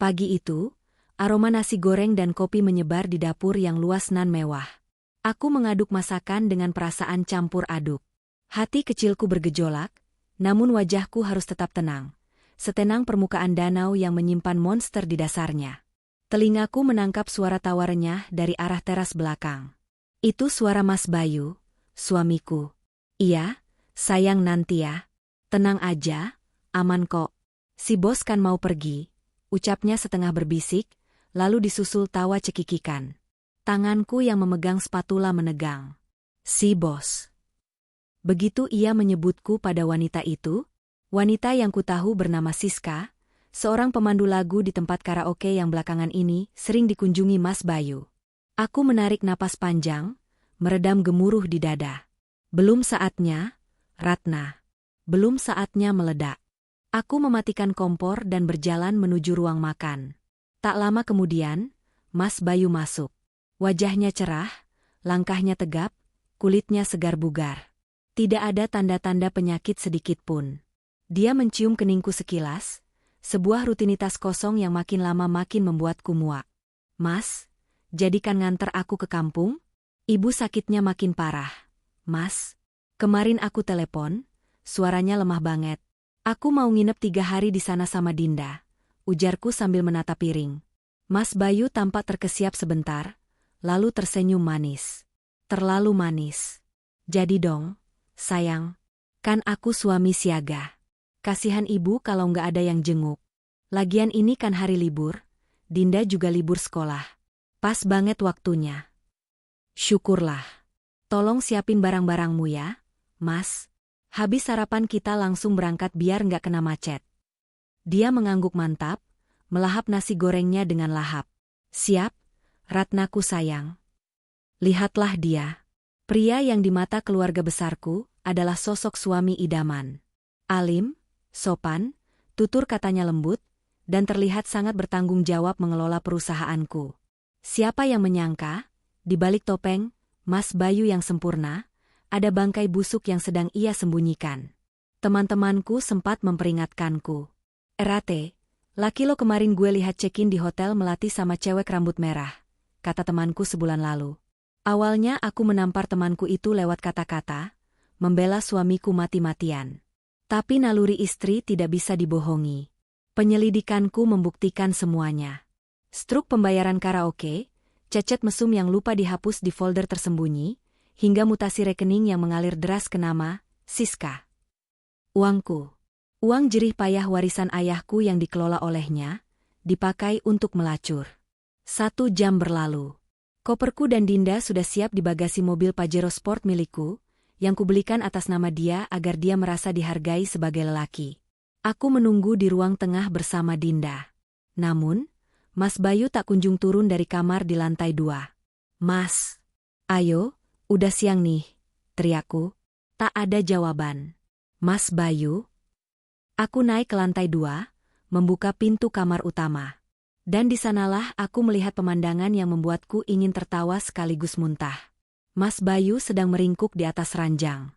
Pagi itu, aroma nasi goreng dan kopi menyebar di dapur yang luas nan mewah. Aku mengaduk masakan dengan perasaan campur aduk. Hati kecilku bergejolak, namun wajahku harus tetap tenang. Setenang permukaan danau yang menyimpan monster di dasarnya. Telingaku menangkap suara tawa renyah dari arah teras belakang. Itu suara Mas Bayu, suamiku. Iya, sayang nanti ya. Tenang aja, aman kok. Si bos kan mau pergi, ucapnya setengah berbisik, lalu disusul tawa cekikikan. Tanganku yang memegang spatula menegang. Si bos. Begitu ia menyebutku pada wanita itu, wanita yang kutahu bernama Siska, seorang pemandu lagu di tempat karaoke yang belakangan ini sering dikunjungi Mas Bayu. Aku menarik napas panjang, meredam gemuruh di dada. Belum saatnya, Ratna. Belum saatnya meledak. Aku mematikan kompor dan berjalan menuju ruang makan. Tak lama kemudian, Mas Bayu masuk. Wajahnya cerah, langkahnya tegap, kulitnya segar bugar. Tidak ada tanda-tanda penyakit sedikit pun. Dia mencium keningku sekilas, sebuah rutinitas kosong yang makin lama makin membuatku muak. Mas, jadikan nganter aku ke kampung? Ibu sakitnya makin parah. Mas, kemarin aku telepon, suaranya lemah banget. Aku mau nginep 3 hari di sana sama Dinda, ujarku sambil menata piring. Mas Bayu tampak terkesiap sebentar, lalu tersenyum manis. Terlalu manis. Jadi dong, sayang, kan aku suami siaga. Kasihan ibu kalau nggak ada yang jenguk. Lagian ini kan hari libur, Dinda juga libur sekolah. Pas banget waktunya. Syukurlah. Tolong siapin barang-barangmu ya, Mas. Habis sarapan kita langsung berangkat biar nggak kena macet. Dia mengangguk mantap, melahap nasi gorengnya dengan lahap. Siap, Ratnaku sayang. Lihatlah dia. Pria yang di mata keluarga besarku adalah sosok suami idaman. Alim, sopan, tutur katanya lembut, dan terlihat sangat bertanggung jawab mengelola perusahaanku. Siapa yang menyangka, di balik topeng, Mas Bayu yang sempurna, ada bangkai busuk yang sedang ia sembunyikan. Teman-temanku sempat memperingatkanku. Rate, laki lo kemarin gue lihat check-in di hotel Melati sama cewek rambut merah, kata temanku sebulan lalu. Awalnya aku menampar temanku itu lewat kata-kata, membela suamiku mati-matian. Tapi naluri istri tidak bisa dibohongi. Penyelidikanku membuktikan semuanya. Struk pembayaran karaoke, cecet mesum yang lupa dihapus di folder tersembunyi, hingga mutasi rekening yang mengalir deras ke nama Siska. Uangku. Uang jerih payah warisan ayahku yang dikelola olehnya, dipakai untuk melacur. 1 jam berlalu. Koperku dan Dinda sudah siap di bagasi mobil Pajero Sport milikku, yang kubelikan atas nama dia agar dia merasa dihargai sebagai lelaki. Aku menunggu di ruang tengah bersama Dinda. Namun, Mas Bayu tak kunjung turun dari kamar di lantai 2. Mas, ayo, udah siang nih, teriakku. Tak ada jawaban. Mas Bayu? Aku naik ke lantai 2, membuka pintu kamar utama. Dan di sanalah aku melihat pemandangan yang membuatku ingin tertawa sekaligus muntah. Mas Bayu sedang meringkuk di atas ranjang.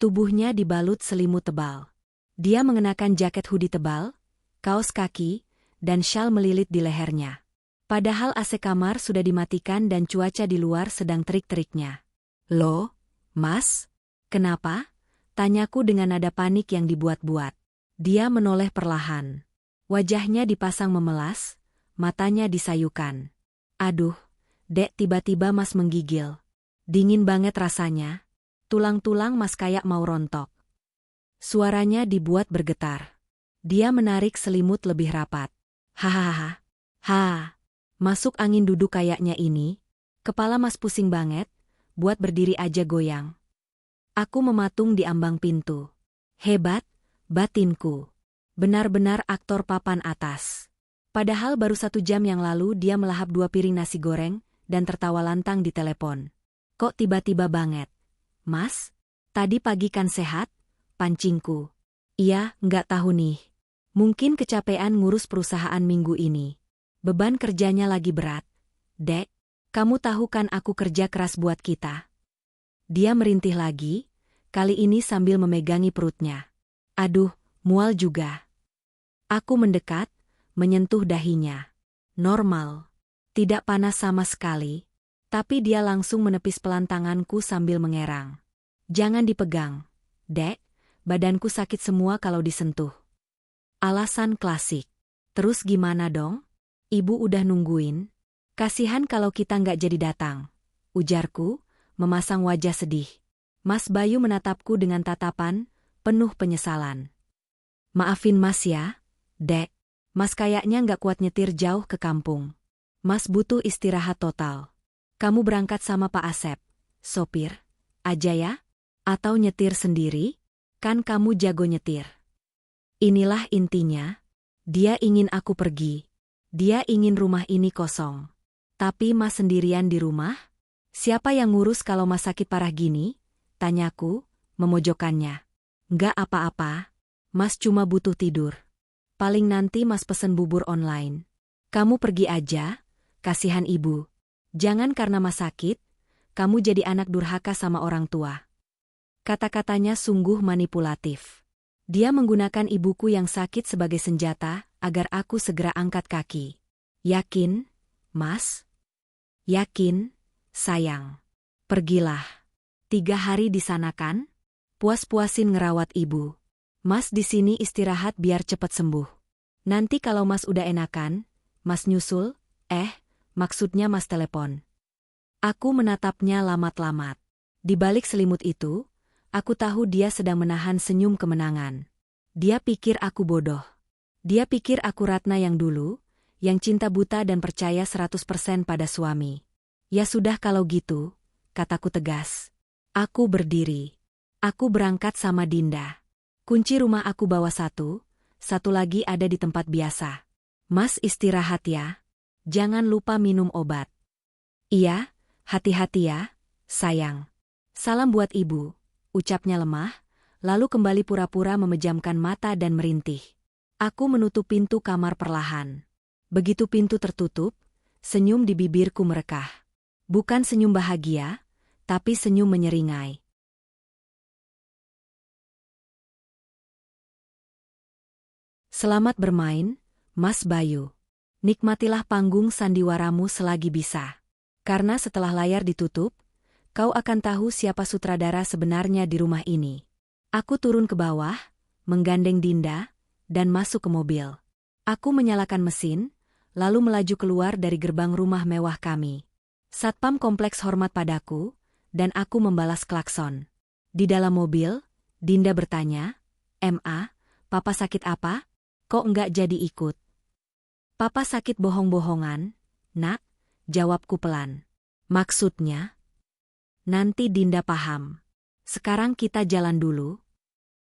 Tubuhnya dibalut selimut tebal. Dia mengenakan jaket hoodie tebal, kaos kaki, dan syal melilit di lehernya. Padahal AC kamar sudah dimatikan dan cuaca di luar sedang terik-teriknya. Loh, Mas? Kenapa? Tanyaku dengan nada panik yang dibuat-buat. Dia menoleh perlahan. Wajahnya dipasang memelas, matanya disayukan. Aduh, Dek, tiba-tiba Mas menggigil. Dingin banget rasanya. Tulang-tulang Mas kayak mau rontok. Suaranya dibuat bergetar. Dia menarik selimut lebih rapat. Hahaha. Ha. Masuk angin duduk kayaknya ini. Kepala Mas pusing banget, buat berdiri aja goyang. Aku mematung di ambang pintu. Hebat, batinku. Benar-benar aktor papan atas. Padahal baru 1 jam yang lalu dia melahap 2 piring nasi goreng dan tertawa lantang di telepon. Kok tiba-tiba banget? Mas, tadi pagi kan sehat? Pancingku. Iya, nggak tahu nih. Mungkin kecapean ngurus perusahaan minggu ini. Beban kerjanya lagi berat. Dek, kamu tahu kan aku kerja keras buat kita. Dia merintih lagi, kali ini sambil memegangi perutnya. Aduh, mual juga. Aku mendekat, menyentuh dahinya. Normal. Tidak panas sama sekali. Tapi dia langsung menepis pelan tanganku sambil mengerang. Jangan dipegang, Dek. Badanku sakit semua kalau disentuh. Alasan klasik. Terus gimana dong? Ibu udah nungguin. Kasihan kalau kita nggak jadi datang. Ujarku, memasang wajah sedih. Mas Bayu menatapku dengan tatapan penuh penyesalan. Maafin Mas ya, Dek. Mas kayaknya nggak kuat nyetir jauh ke kampung. Mas butuh istirahat total. Kamu berangkat sama Pak Asep, sopir, aja ya? Atau nyetir sendiri? Kan kamu jago nyetir. Inilah intinya. Dia ingin aku pergi. Dia ingin rumah ini kosong. Tapi Mas sendirian di rumah? Siapa yang ngurus kalau Mas sakit parah gini? Tanyaku, memojokkannya. Nggak apa-apa. Mas cuma butuh tidur. Paling nanti Mas pesen bubur online. Kamu pergi aja, kasihan ibu. Jangan karena Mas sakit, kamu jadi anak durhaka sama orang tua. Kata-katanya sungguh manipulatif. Dia menggunakan ibuku yang sakit sebagai senjata agar aku segera angkat kaki. Yakin, Mas? Yakin, sayang. Pergilah. 3 hari di sana kan? Puas-puasin ngerawat ibu. Mas di sini istirahat biar cepat sembuh. Nanti kalau Mas udah enakan, Mas nyusul, maksudnya Mas telepon. Aku menatapnya lamat-lamat. Di balik selimut itu, aku tahu dia sedang menahan senyum kemenangan. Dia pikir aku bodoh. Dia pikir aku Ratna yang dulu, yang cinta buta dan percaya 100% pada suami. Ya sudah kalau gitu, kataku tegas. Aku berdiri. Aku berangkat sama Dinda. Kunci rumah aku bawa satu lagi ada di tempat biasa. Mas istirahat ya. Jangan lupa minum obat. Iya, hati-hati ya, sayang. Salam buat ibu. Ucapnya lemah, lalu kembali pura-pura memejamkan mata dan merintih. Aku menutup pintu kamar perlahan. Begitu pintu tertutup, senyum di bibirku merekah. Bukan senyum bahagia, tapi senyum menyeringai. Selamat bermain, Mas Bayu. Nikmatilah panggung sandiwaramu selagi bisa. Karena setelah layar ditutup, kau akan tahu siapa sutradara sebenarnya di rumah ini. Aku turun ke bawah, menggandeng Dinda, dan masuk ke mobil. Aku menyalakan mesin, lalu melaju keluar dari gerbang rumah mewah kami. Satpam kompleks hormat padaku, dan aku membalas klakson. Di dalam mobil, Dinda bertanya, "Ma, Papa sakit apa? Kok enggak jadi ikut?" "Papa sakit bohong-bohongan, Nak," jawabku pelan. "Maksudnya?" "Nanti Dinda paham. Sekarang kita jalan dulu."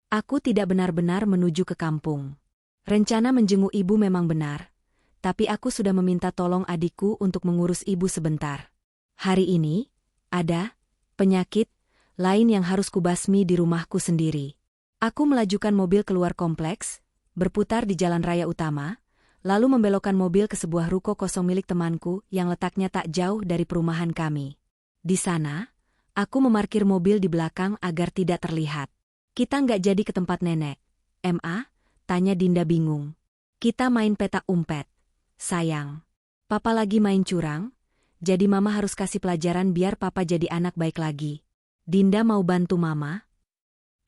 Aku tidak benar-benar menuju ke kampung. Rencana menjenguk ibu memang benar, tapi aku sudah meminta tolong adikku untuk mengurus ibu sebentar. Hari ini, ada penyakit lain yang harus kubasmi di rumahku sendiri. Aku melajukan mobil keluar kompleks, berputar di jalan raya utama, lalu membelokkan mobil ke sebuah ruko kosong milik temanku yang letaknya tak jauh dari perumahan kami. Di sana, aku memarkir mobil di belakang agar tidak terlihat. "Kita nggak jadi ke tempat nenek, Ma?" tanya Dinda bingung. "Kita main petak umpet, sayang. Papa lagi main curang, jadi Mama harus kasih pelajaran biar Papa jadi anak baik lagi. Dinda mau bantu Mama?"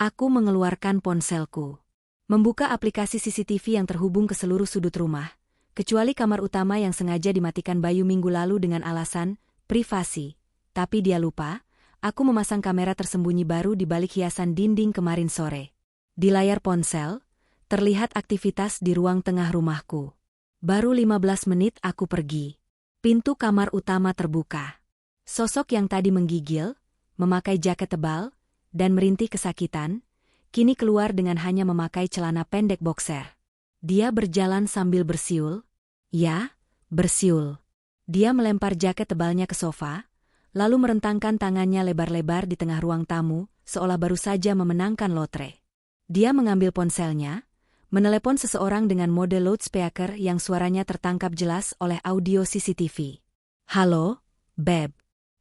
Aku mengeluarkan ponselku. Membuka aplikasi CCTV yang terhubung ke seluruh sudut rumah, kecuali kamar utama yang sengaja dimatikan Bayu minggu lalu dengan alasan privasi. Tapi dia lupa. Aku memasang kamera tersembunyi baru di balik hiasan dinding kemarin sore. Di layar ponsel, terlihat aktivitas di ruang tengah rumahku. Baru 15 menit aku pergi. Pintu kamar utama terbuka. Sosok yang tadi menggigil, memakai jaket tebal, dan merintih kesakitan, kini keluar dengan hanya memakai celana pendek boxer. Dia berjalan sambil bersiul. Ya, bersiul. Dia melempar jaket tebalnya ke sofa, lalu merentangkan tangannya lebar-lebar di tengah ruang tamu, seolah baru saja memenangkan lotre. Dia mengambil ponselnya, menelepon seseorang dengan mode loudspeaker yang suaranya tertangkap jelas oleh audio CCTV. "Halo, Beb.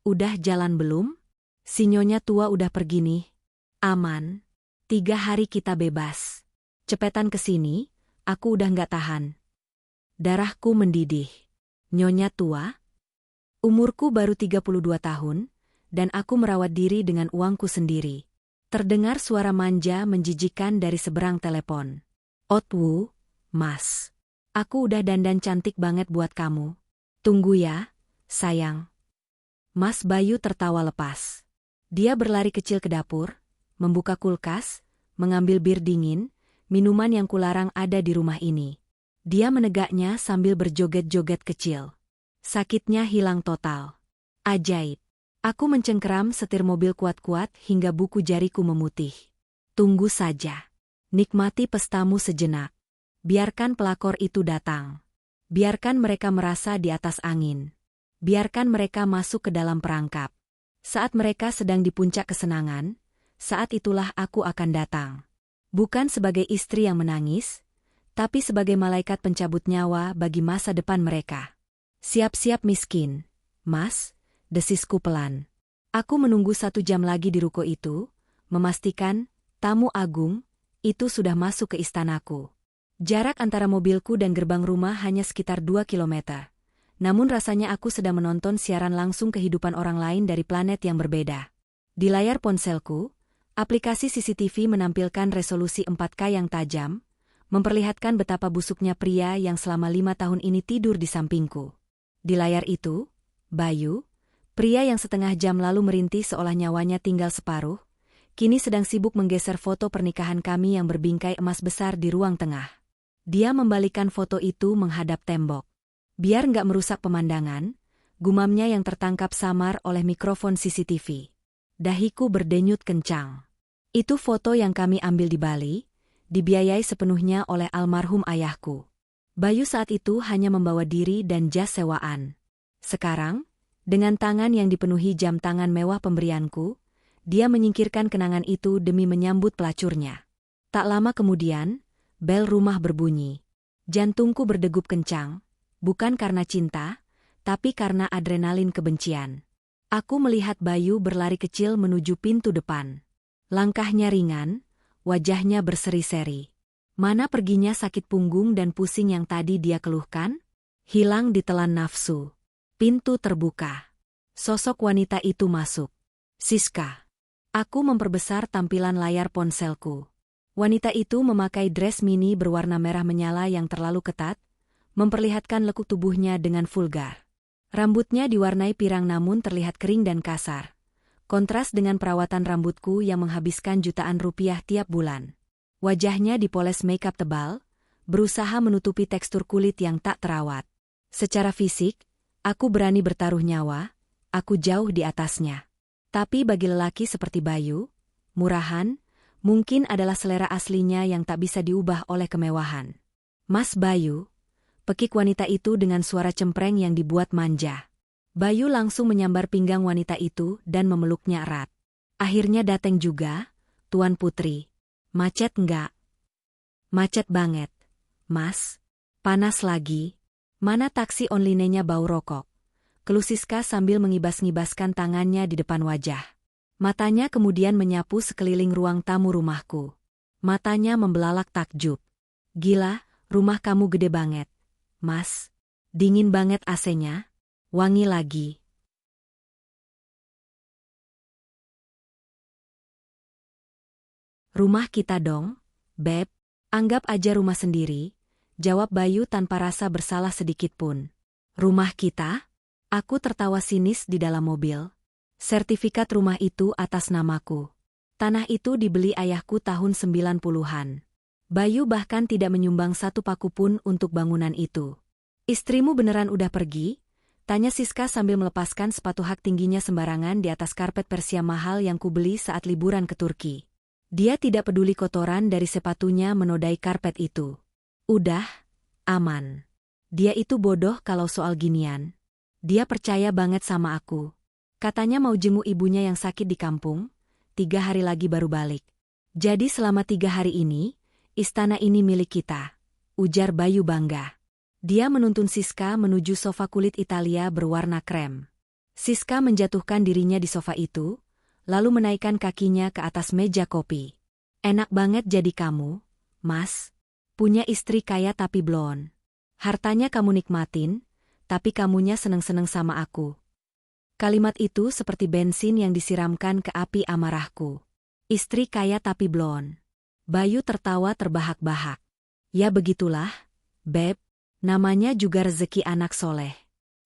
Udah jalan belum? Si Nyonya tua udah pergi nih. Aman. 3 hari kita bebas. Cepetan kesini, aku udah nggak tahan." Darahku mendidih. Nyonya tua? Umurku baru 32 tahun, dan aku merawat diri dengan uangku sendiri. Terdengar suara manja menjijikan dari seberang telepon. Otwu, Mas. Aku udah dandan cantik banget buat kamu. Tunggu ya, sayang. Mas Bayu tertawa lepas. Dia berlari kecil ke dapur, membuka kulkas, mengambil bir dingin, minuman yang kularang ada di rumah ini. Dia menegaknya sambil berjoget-joget kecil. Sakitnya hilang total. Ajaib. Aku mencengkeram setir mobil kuat-kuat hingga buku jariku memutih. Tunggu saja. Nikmati pestamu sejenak. Biarkan pelakor itu datang. Biarkan mereka merasa di atas angin. Biarkan mereka masuk ke dalam perangkap. Saat mereka sedang di puncak kesenangan, saat itulah aku akan datang. Bukan sebagai istri yang menangis, tapi sebagai malaikat pencabut nyawa bagi masa depan mereka. Siap-siap miskin, Mas, desisku pelan. Aku menunggu 1 jam lagi di ruko itu, memastikan tamu agung itu sudah masuk ke istanaku. Jarak antara mobilku dan gerbang rumah hanya sekitar 2 kilometer. Namun rasanya aku sedang menonton siaran langsung kehidupan orang lain dari planet yang berbeda. Di layar ponselku, aplikasi CCTV menampilkan resolusi 4K yang tajam, memperlihatkan betapa busuknya pria yang selama 5 tahun ini tidur di sampingku. Di layar itu, Bayu, pria yang setengah jam lalu merintih seolah nyawanya tinggal separuh, kini sedang sibuk menggeser foto pernikahan kami yang berbingkai emas besar di ruang tengah. Dia membalikkan foto itu menghadap tembok. Biar nggak merusak pemandangan, gumamnya yang tertangkap samar oleh mikrofon CCTV. Dahiku berdenyut kencang. Itu foto yang kami ambil di Bali, dibiayai sepenuhnya oleh almarhum ayahku. Bayu saat itu hanya membawa diri dan jas sewaan. Sekarang, dengan tangan yang dipenuhi jam tangan mewah pemberianku, dia menyingkirkan kenangan itu demi menyambut pelacurnya. Tak lama kemudian, bel rumah berbunyi. Jantungku berdegup kencang, bukan karena cinta, tapi karena adrenalin kebencian. Aku melihat Bayu berlari kecil menuju pintu depan. Langkahnya ringan, wajahnya berseri-seri. Mana perginya sakit punggung dan pusing yang tadi dia keluhkan? Hilang ditelan nafsu. Pintu terbuka. Sosok wanita itu masuk. Siska. Aku memperbesar tampilan layar ponselku. Wanita itu memakai dress mini berwarna merah menyala yang terlalu ketat, memperlihatkan lekuk tubuhnya dengan vulgar. Rambutnya diwarnai pirang namun terlihat kering dan kasar. Kontras dengan perawatan rambutku yang menghabiskan jutaan rupiah tiap bulan. Wajahnya dipoles makeup tebal, berusaha menutupi tekstur kulit yang tak terawat. Secara fisik, aku berani bertaruh nyawa, aku jauh di atasnya. Tapi bagi lelaki seperti Bayu, murahan, mungkin adalah selera aslinya yang tak bisa diubah oleh kemewahan. Mas Bayu, pekik wanita itu dengan suara cempreng yang dibuat manja. Bayu langsung menyambar pinggang wanita itu dan memeluknya erat. Akhirnya dateng juga, Tuan Putri. Macet enggak? Macet banget. Mas, panas lagi. Mana taksi online-nya bau rokok? Keluh Siska sambil mengibas-ngibaskan tangannya di depan wajah. Matanya kemudian menyapu sekeliling ruang tamu rumahku. Matanya membelalak takjub. Gila, rumah kamu gede banget. Mas, dingin banget AC-nya. Wangi lagi. Rumah kita dong, Beb. Anggap aja rumah sendiri, jawab Bayu tanpa rasa bersalah sedikit pun. Rumah kita? Aku tertawa sinis di dalam mobil. Sertifikat rumah itu atas namaku. Tanah itu dibeli ayahku tahun 90-an. Bayu bahkan tidak menyumbang 1 paku pun untuk bangunan itu. Istrimu beneran udah pergi? Tanya Siska sambil melepaskan sepatu hak tingginya sembarangan di atas karpet Persia mahal yang kubeli saat liburan ke Turki. Dia tidak peduli kotoran dari sepatunya menodai karpet itu. Udah, aman. Dia itu bodoh kalau soal ginian. Dia percaya banget sama aku. Katanya mau jenguk ibunya yang sakit di kampung, 3 hari lagi baru balik. Jadi selama 3 hari ini, istana ini milik kita, ujar Bayu bangga. Dia menuntun Siska menuju sofa kulit Italia berwarna krem. Siska menjatuhkan dirinya di sofa itu, lalu menaikkan kakinya ke atas meja kopi. Enak banget jadi kamu, Mas. Punya istri kaya tapi blond. Hartanya kamu nikmatin, tapi kamunya seneng-seneng sama aku. Kalimat itu seperti bensin yang disiramkan ke api amarahku. Istri kaya tapi blon. Bayu tertawa terbahak-bahak. Ya begitulah, Beb. Namanya juga rezeki anak soleh.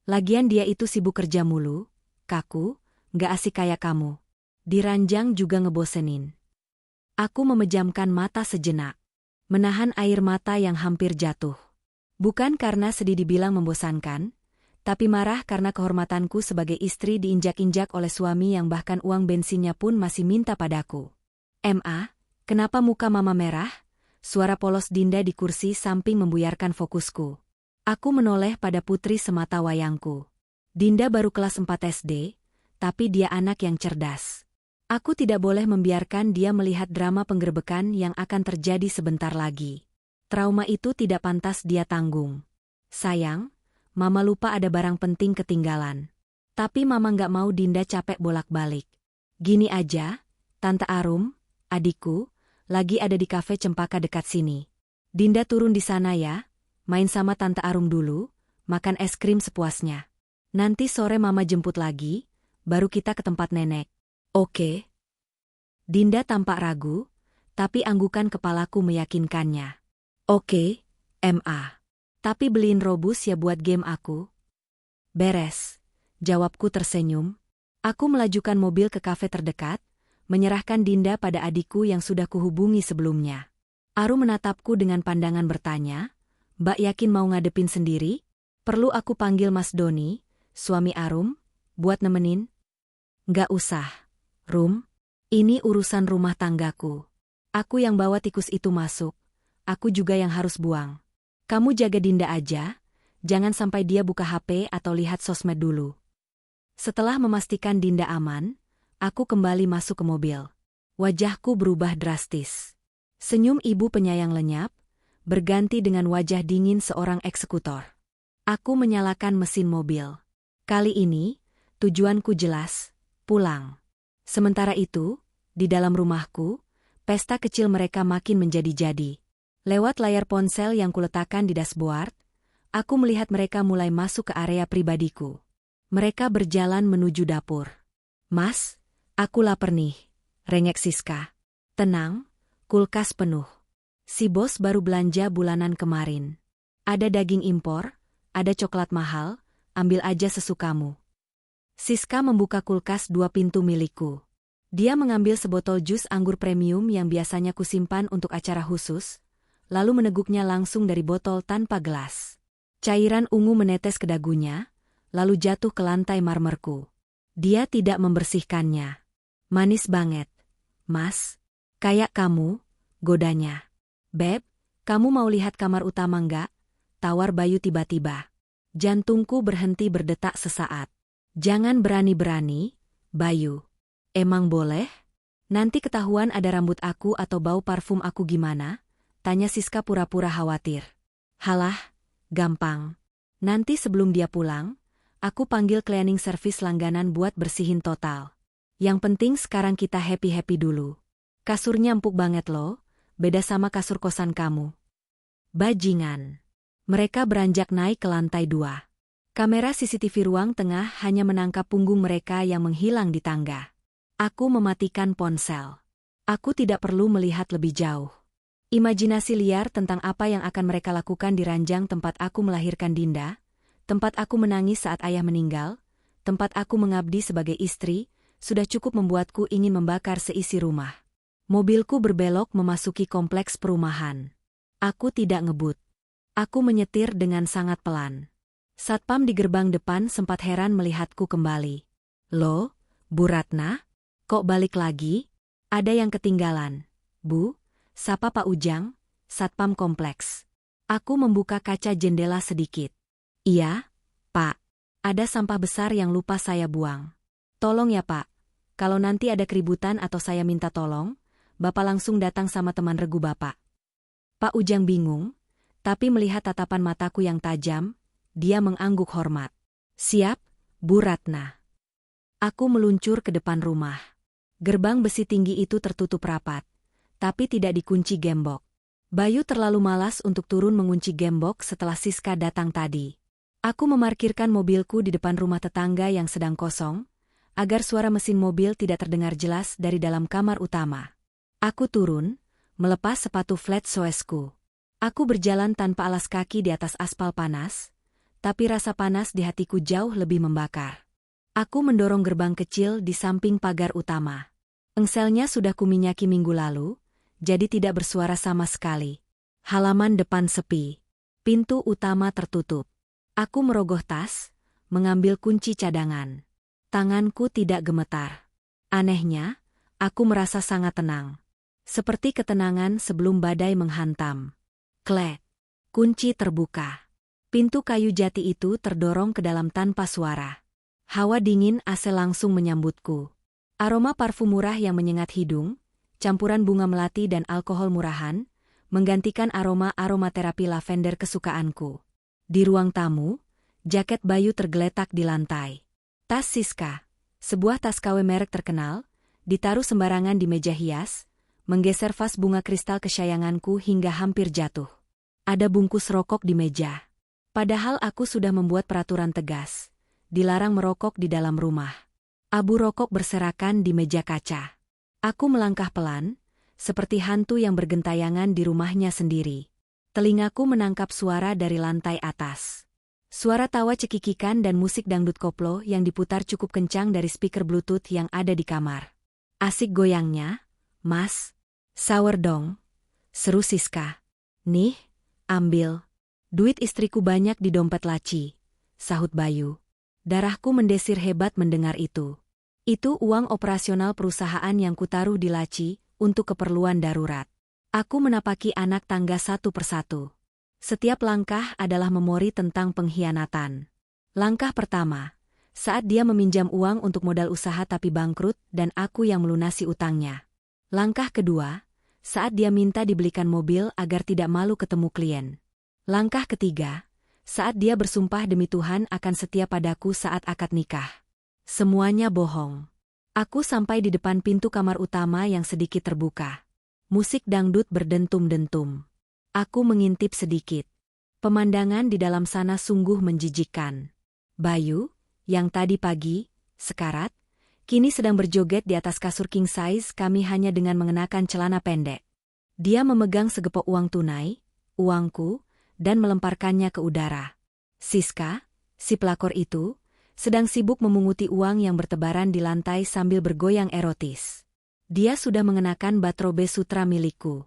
Lagian dia itu sibuk kerja mulu, kaku, gak asik kayak kamu. Diranjang juga ngebosenin. Aku memejamkan mata sejenak. Menahan air mata yang hampir jatuh. Bukan karena sedih dibilang membosankan, tapi marah karena kehormatanku sebagai istri diinjak-injak oleh suami yang bahkan uang bensinnya pun masih minta padaku. "Ma, kenapa muka mama merah?" Suara polos Dinda di kursi samping membuyarkan fokusku. Aku menoleh pada putri semata wayangku. Dinda baru kelas 4 SD, tapi dia anak yang cerdas. Aku tidak boleh membiarkan dia melihat drama penggerbekan yang akan terjadi sebentar lagi. Trauma itu tidak pantas dia tanggung. Sayang, Mama lupa ada barang penting ketinggalan. Tapi Mama nggak mau Dinda capek bolak-balik. Gini aja, Tante Arum, adikku, lagi ada di kafe Cempaka dekat sini. Dinda turun di sana ya, main sama Tante Arum dulu, makan es krim sepuasnya. Nanti sore Mama jemput lagi, baru kita ke tempat nenek. Oke? Dinda tampak ragu, tapi anggukan kepalaku meyakinkannya. Oke, Ma. Tapi beliin Robus ya buat game aku. Beres, jawabku tersenyum. Aku melajukan mobil ke kafe terdekat, menyerahkan Dinda pada adikku yang sudah kuhubungi sebelumnya. Arum menatapku dengan pandangan bertanya, "Mbak yakin mau ngadepin sendiri? Perlu aku panggil Mas Doni, suami Arum, buat nemenin?" "Nggak usah, Rum. Ini urusan rumah tanggaku. Aku yang bawa tikus itu masuk. Aku juga yang harus buang. Kamu jaga Dinda aja, jangan sampai dia buka HP atau lihat sosmed dulu." Setelah memastikan Dinda aman, aku kembali masuk ke mobil. Wajahku berubah drastis. Senyum ibu penyayang lenyap, berganti dengan wajah dingin seorang eksekutor. Aku menyalakan mesin mobil. Kali ini, tujuanku jelas, pulang. Sementara itu, di dalam rumahku, pesta kecil mereka makin menjadi-jadi. Lewat layar ponsel yang kuletakkan di dashboard, aku melihat mereka mulai masuk ke area pribadiku. Mereka berjalan menuju dapur. "Mas, aku lapar nih," rengek Siska. "Tenang, kulkas penuh. Si bos baru belanja bulanan kemarin. Ada daging impor, ada coklat mahal, ambil aja sesukamu." Siska membuka kulkas 2 pintu milikku. Dia mengambil sebotol jus anggur premium yang biasanya kusimpan untuk acara khusus, lalu meneguknya langsung dari botol tanpa gelas. Cairan ungu menetes ke dagunya, lalu jatuh ke lantai marmerku. Dia tidak membersihkannya. "Manis banget, Mas. Kayak kamu," godanya. "Beb, kamu mau lihat kamar utama nggak?" tawar Bayu tiba-tiba. Jantungku berhenti berdetak sesaat. "Jangan berani-berani, Bayu." "Emang boleh? Nanti ketahuan ada rambut aku atau bau parfum aku gimana?" tanya Siska pura-pura khawatir. "Halah, gampang. Nanti sebelum dia pulang, aku panggil cleaning service langganan buat bersihin total. Yang penting sekarang kita happy-happy dulu. Kasurnya empuk banget loh, beda sama kasur kosan kamu." Bajingan. Mereka beranjak naik ke lantai 2. Kamera CCTV ruang tengah hanya menangkap punggung mereka yang menghilang di tangga. Aku mematikan ponsel. Aku tidak perlu melihat lebih jauh. Imajinasi liar tentang apa yang akan mereka lakukan di ranjang tempat aku melahirkan Dinda, tempat aku menangis saat ayah meninggal, tempat aku mengabdi sebagai istri, sudah cukup membuatku ingin membakar seisi rumah. Mobilku berbelok memasuki kompleks perumahan. Aku tidak ngebut. Aku menyetir dengan sangat pelan. Satpam di gerbang depan sempat heran melihatku kembali. "Loh, Bu Ratna? Kok balik lagi? Ada yang ketinggalan, Bu?" sapa Pak Ujang, Satpam kompleks. Aku membuka kaca jendela sedikit. "Iya, Pak. Ada sampah besar yang lupa saya buang. Tolong ya Pak, kalau nanti ada keributan atau saya minta tolong, Bapak langsung datang sama teman regu Bapak." Pak Ujang bingung, tapi melihat tatapan mataku yang tajam, dia mengangguk hormat. "Siap, Bu Ratna." Aku meluncur ke depan rumah. Gerbang besi tinggi itu tertutup rapat, tapi tidak dikunci gembok. Bayu terlalu malas untuk turun mengunci gembok setelah Siska datang tadi. Aku memarkirkan mobilku di depan rumah tetangga yang sedang kosong, agar suara mesin mobil tidak terdengar jelas dari dalam kamar utama. Aku turun, melepas sepatu flat soesku. Aku berjalan tanpa alas kaki di atas aspal panas, tapi rasa panas di hatiku jauh lebih membakar. Aku mendorong gerbang kecil di samping pagar utama. Engselnya sudah kuminyaki minggu lalu, jadi tidak bersuara sama sekali. Halaman depan sepi. Pintu utama tertutup. Aku merogoh tas, mengambil kunci cadangan. Tanganku tidak gemetar. Anehnya, aku merasa sangat tenang. Seperti ketenangan sebelum badai menghantam. Klek. Kunci terbuka. Pintu kayu jati itu terdorong ke dalam tanpa suara. Hawa dingin AC langsung menyambutku. Aroma parfum murah yang menyengat hidung, campuran bunga melati dan alkohol murahan, menggantikan aroma aromaterapi lavender kesukaanku. Di ruang tamu, jaket Bayu tergeletak di lantai. Tas Siska, sebuah tas KW merek terkenal, ditaruh sembarangan di meja hias, menggeser vas bunga kristal kesayanganku hingga hampir jatuh. Ada bungkus rokok di meja. Padahal aku sudah membuat peraturan tegas. Dilarang merokok di dalam rumah. Abu rokok berserakan di meja kaca. Aku melangkah pelan, seperti hantu yang bergentayangan di rumahnya sendiri. Telingaku menangkap suara dari lantai atas. Suara tawa cekikikan dan musik dangdut koplo yang diputar cukup kencang dari speaker Bluetooth yang ada di kamar. Asik goyangnya, Mas. Sawer dong. Seru Siska. Nih, ambil. Duit istriku banyak di dompet laci, sahut Bayu. Darahku mendesir hebat mendengar itu. Itu uang operasional perusahaan yang kutaruh di laci untuk keperluan darurat. Aku menapaki anak tangga satu persatu. Setiap langkah adalah memori tentang pengkhianatan. Langkah pertama, saat dia meminjam uang untuk modal usaha tapi bangkrut dan aku yang melunasi utangnya. Langkah kedua, saat dia minta dibelikan mobil agar tidak malu ketemu klien. Langkah ketiga, saat dia bersumpah demi Tuhan akan setia padaku saat akad nikah. Semuanya bohong. Aku sampai di depan pintu kamar utama yang sedikit terbuka. Musik dangdut berdentum-dentum. Aku mengintip sedikit. Pemandangan di dalam sana sungguh menjijikkan. Bayu, yang tadi pagi, sekarat, kini sedang berjoget di atas kasur king size kami hanya dengan mengenakan celana pendek. Dia memegang segepok uang tunai, uangku, dan melemparkannya ke udara. Siska, si pelakor itu, sedang sibuk memunguti uang yang bertebaran di lantai sambil bergoyang erotis. Dia sudah mengenakan batrobe sutra milikku.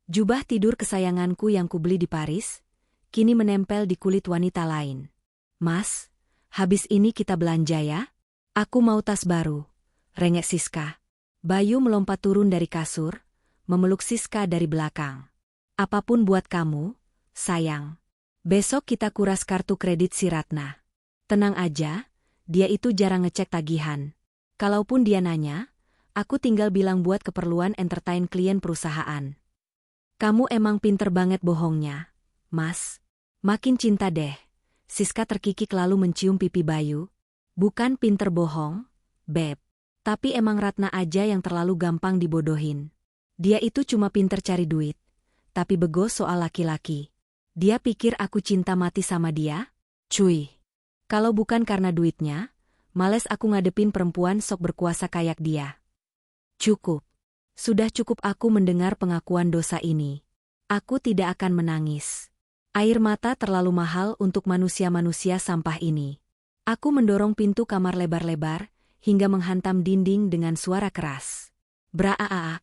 Jubah tidur kesayanganku yang kubeli di Paris, kini menempel di kulit wanita lain. Mas, habis ini kita belanja ya? Aku mau tas baru, rengek Siska. Bayu melompat turun dari kasur, memeluk Siska dari belakang. Apapun buat kamu, sayang. Besok kita kuras kartu kredit si Ratna. Tenang aja, dia itu jarang ngecek tagihan. Kalaupun dia nanya, aku tinggal bilang buat keperluan entertain klien perusahaan. Kamu emang pinter banget bohongnya, Mas. Makin cinta deh. Siska terkikik lalu mencium pipi Bayu. Bukan pinter bohong, Beb. Tapi emang Ratna aja yang terlalu gampang dibodohin. Dia itu cuma pinter cari duit, tapi bego soal laki-laki. Dia pikir aku cinta mati sama dia? Cuy. Kalau bukan karena duitnya, males aku ngadepin perempuan sok berkuasa kayak dia. Cukup. Sudah cukup aku mendengar pengakuan dosa ini. Aku tidak akan menangis. Air mata terlalu mahal untuk manusia-manusia sampah ini. Aku mendorong pintu kamar lebar-lebar, hingga menghantam dinding dengan suara keras. Braaak.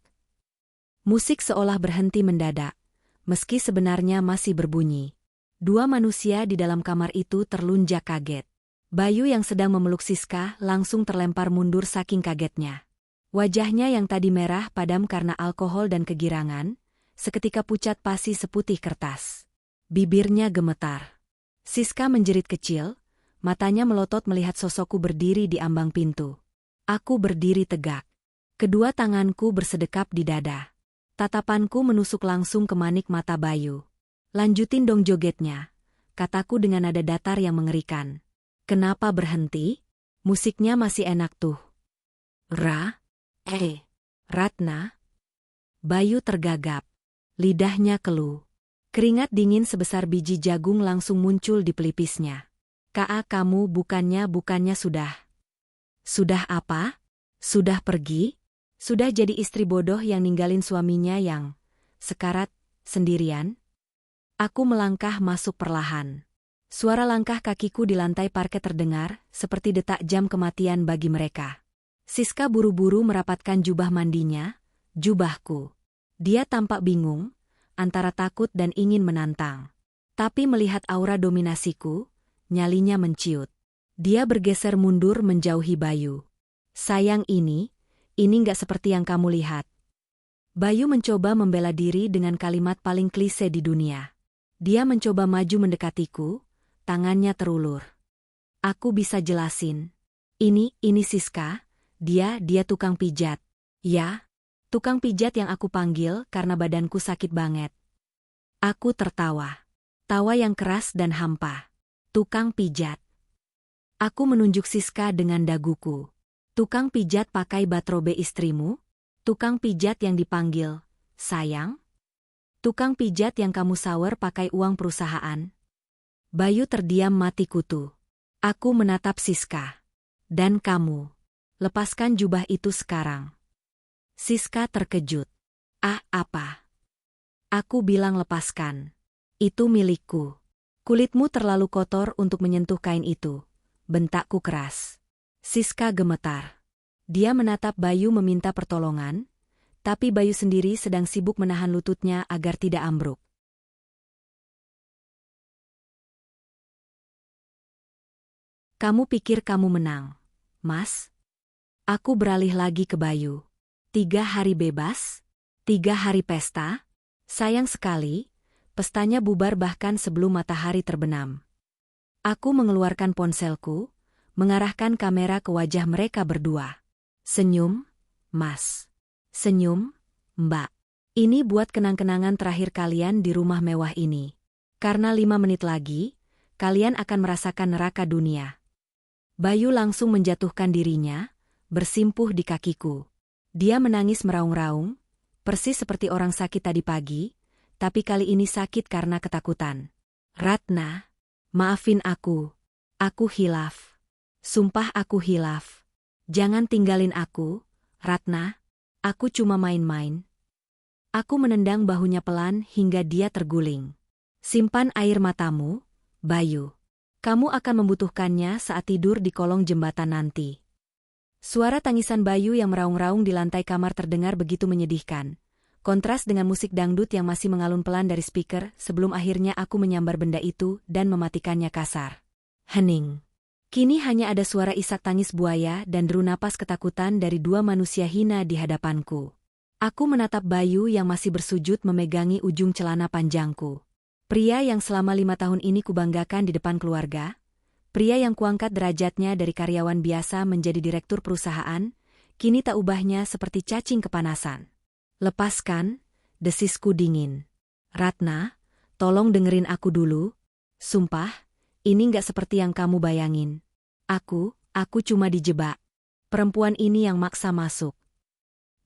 Musik seolah berhenti mendadak. Meski sebenarnya masih berbunyi. Dua manusia di dalam kamar itu terlunjak kaget. Bayu yang sedang memeluk Siska langsung terlempar mundur saking kagetnya. Wajahnya yang tadi merah padam karena alkohol dan kegirangan, seketika pucat pasi seputih kertas. Bibirnya gemetar. Siska menjerit kecil, matanya melotot melihat sosokku berdiri di ambang pintu. Aku berdiri tegak. Kedua tanganku bersedekap di dada. Tatapanku menusuk langsung ke manik mata Bayu. Lanjutin dong jogetnya, kataku dengan nada datar yang mengerikan. Kenapa berhenti? Musiknya masih enak tuh. Ratna? Bayu tergagap. Lidahnya keluh. Keringat dingin sebesar biji jagung langsung muncul di pelipisnya. Kamu bukannya sudah. Sudah apa? Sudah pergi? Sudah jadi istri bodoh yang ninggalin suaminya yang sekarat, sendirian? Aku melangkah masuk perlahan. Suara langkah kakiku di lantai parket terdengar, seperti detak jam kematian bagi mereka. Siska buru-buru merapatkan jubah mandinya, jubahku. Dia tampak bingung, antara takut dan ingin menantang. Tapi melihat aura dominasiku, nyalinya menciut. Dia bergeser mundur menjauhi Bayu. Sayang ini nggak seperti yang kamu lihat. Bayu mencoba membela diri dengan kalimat paling klise di dunia. Dia mencoba maju mendekatiku, tangannya terulur. Aku bisa jelasin. Ini Siska, dia tukang pijat. Ya, tukang pijat yang aku panggil karena badanku sakit banget. Aku tertawa. Tawa yang keras dan hampa. Tukang pijat. Aku menunjuk Siska dengan daguku. Tukang pijat pakai batrobe istrimu? Tukang pijat yang dipanggil, sayang? Tukang pijat yang kamu sawer pakai uang perusahaan? Bayu terdiam mati kutu. Aku menatap Siska. Dan kamu. Lepaskan jubah itu sekarang. Siska terkejut. Apa? Aku bilang lepaskan. Itu milikku. Kulitmu terlalu kotor untuk menyentuh kain itu. Bentakku keras. Siska gemetar. Dia menatap Bayu meminta pertolongan, tapi Bayu sendiri sedang sibuk menahan lututnya agar tidak ambruk. Kamu pikir kamu menang, Mas? Aku beralih lagi ke Bayu. 3 hari bebas? 3 hari pesta? Sayang sekali, pestanya bubar bahkan sebelum matahari terbenam. Aku mengeluarkan ponselku, mengarahkan kamera ke wajah mereka berdua. Senyum, Mas. Senyum, Mbak. Ini buat kenang-kenangan terakhir kalian di rumah mewah ini. Karena 5 menit lagi, kalian akan merasakan neraka dunia. Bayu langsung menjatuhkan dirinya, bersimpuh di kakiku. Dia menangis meraung-raung, persis seperti orang sakit tadi pagi, tapi kali ini sakit karena ketakutan. Ratna, maafin aku. Aku hilaf. Sumpah aku hilaf. Jangan tinggalin aku, Ratna. Aku cuma main-main. Aku menendang bahunya pelan hingga dia terguling. Simpan air matamu, Bayu. Kamu akan membutuhkannya saat tidur di kolong jembatan nanti. Suara tangisan Bayu yang meraung-raung di lantai kamar terdengar begitu menyedihkan. Kontras dengan musik dangdut yang masih mengalun pelan dari speaker sebelum akhirnya aku menyambar benda itu dan mematikannya kasar. Hening. Kini hanya ada suara isak tangis buaya dan deru napas ketakutan dari 2 manusia hina di hadapanku. Aku menatap Bayu yang masih bersujud memegangi ujung celana panjangku. Pria yang selama 5 tahun ini kubanggakan di depan keluarga, pria yang kuangkat derajatnya dari karyawan biasa menjadi direktur perusahaan, kini tak ubahnya seperti cacing kepanasan. Lepaskan, desisku dingin. Ratna, tolong dengerin aku dulu. Sumpah, ini nggak seperti yang kamu bayangin. Aku cuma dijebak. Perempuan ini yang maksa masuk.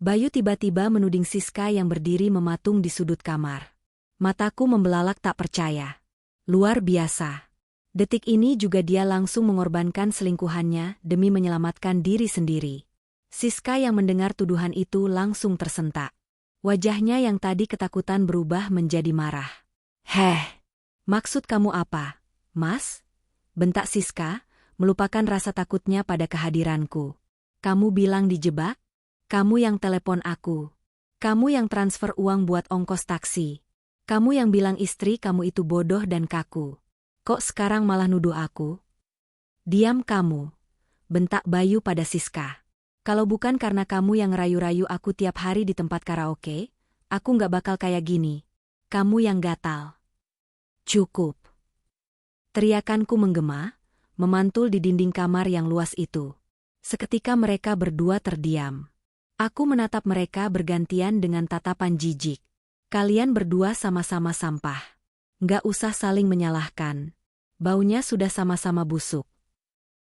Bayu tiba-tiba menuding Siska yang berdiri mematung di sudut kamar. Mataku membelalak tak percaya. Luar biasa. Detik ini juga dia langsung mengorbankan selingkuhannya demi menyelamatkan diri sendiri. Siska yang mendengar tuduhan itu langsung tersentak. Wajahnya yang tadi ketakutan berubah menjadi marah. Maksud kamu apa, Mas? Bentak Siska, melupakan rasa takutnya pada kehadiranku. Kamu bilang dijebak? Kamu yang telepon aku. Kamu yang transfer uang buat ongkos taksi. Kamu yang bilang istri kamu itu bodoh dan kaku. Kok sekarang malah nuduh aku? Diam kamu. Bentak Bayu pada Siska. Kalau bukan karena kamu yang rayu-rayu aku tiap hari di tempat karaoke, aku nggak bakal kayak gini. Kamu yang gatal. Cukup. Teriakanku menggema, memantul di dinding kamar yang luas itu. Seketika mereka berdua terdiam. Aku menatap mereka bergantian dengan tatapan jijik. Kalian berdua sama-sama sampah. Nggak usah saling menyalahkan. Baunya sudah sama-sama busuk.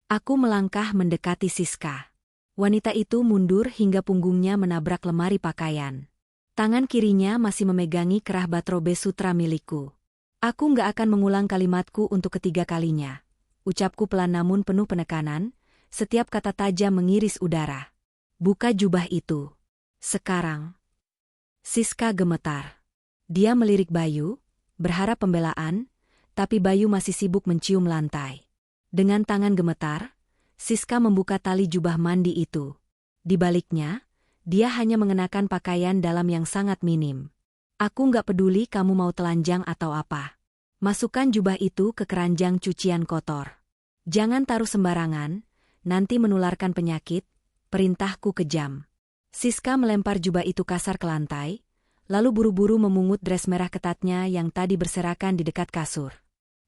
Aku melangkah mendekati Siska. Wanita itu mundur hingga punggungnya menabrak lemari pakaian. Tangan kirinya masih memegangi kerah Batrobe Sutra milikku. Aku nggak akan mengulang kalimatku untuk ketiga kalinya. Ucapku pelan namun penuh penekanan, setiap kata tajam mengiris udara. Buka jubah itu. Sekarang. Siska gemetar. Dia melirik Bayu, berharap pembelaan, tapi Bayu masih sibuk mencium lantai. Dengan tangan gemetar, Siska membuka tali jubah mandi itu. Di baliknya, dia hanya mengenakan pakaian dalam yang sangat minim. Aku nggak peduli kamu mau telanjang atau apa. Masukkan jubah itu ke keranjang cucian kotor. Jangan taruh sembarangan, nanti menularkan penyakit, perintahku kejam. Siska melempar jubah itu kasar ke lantai, lalu buru-buru memungut dres merah ketatnya yang tadi berserakan di dekat kasur.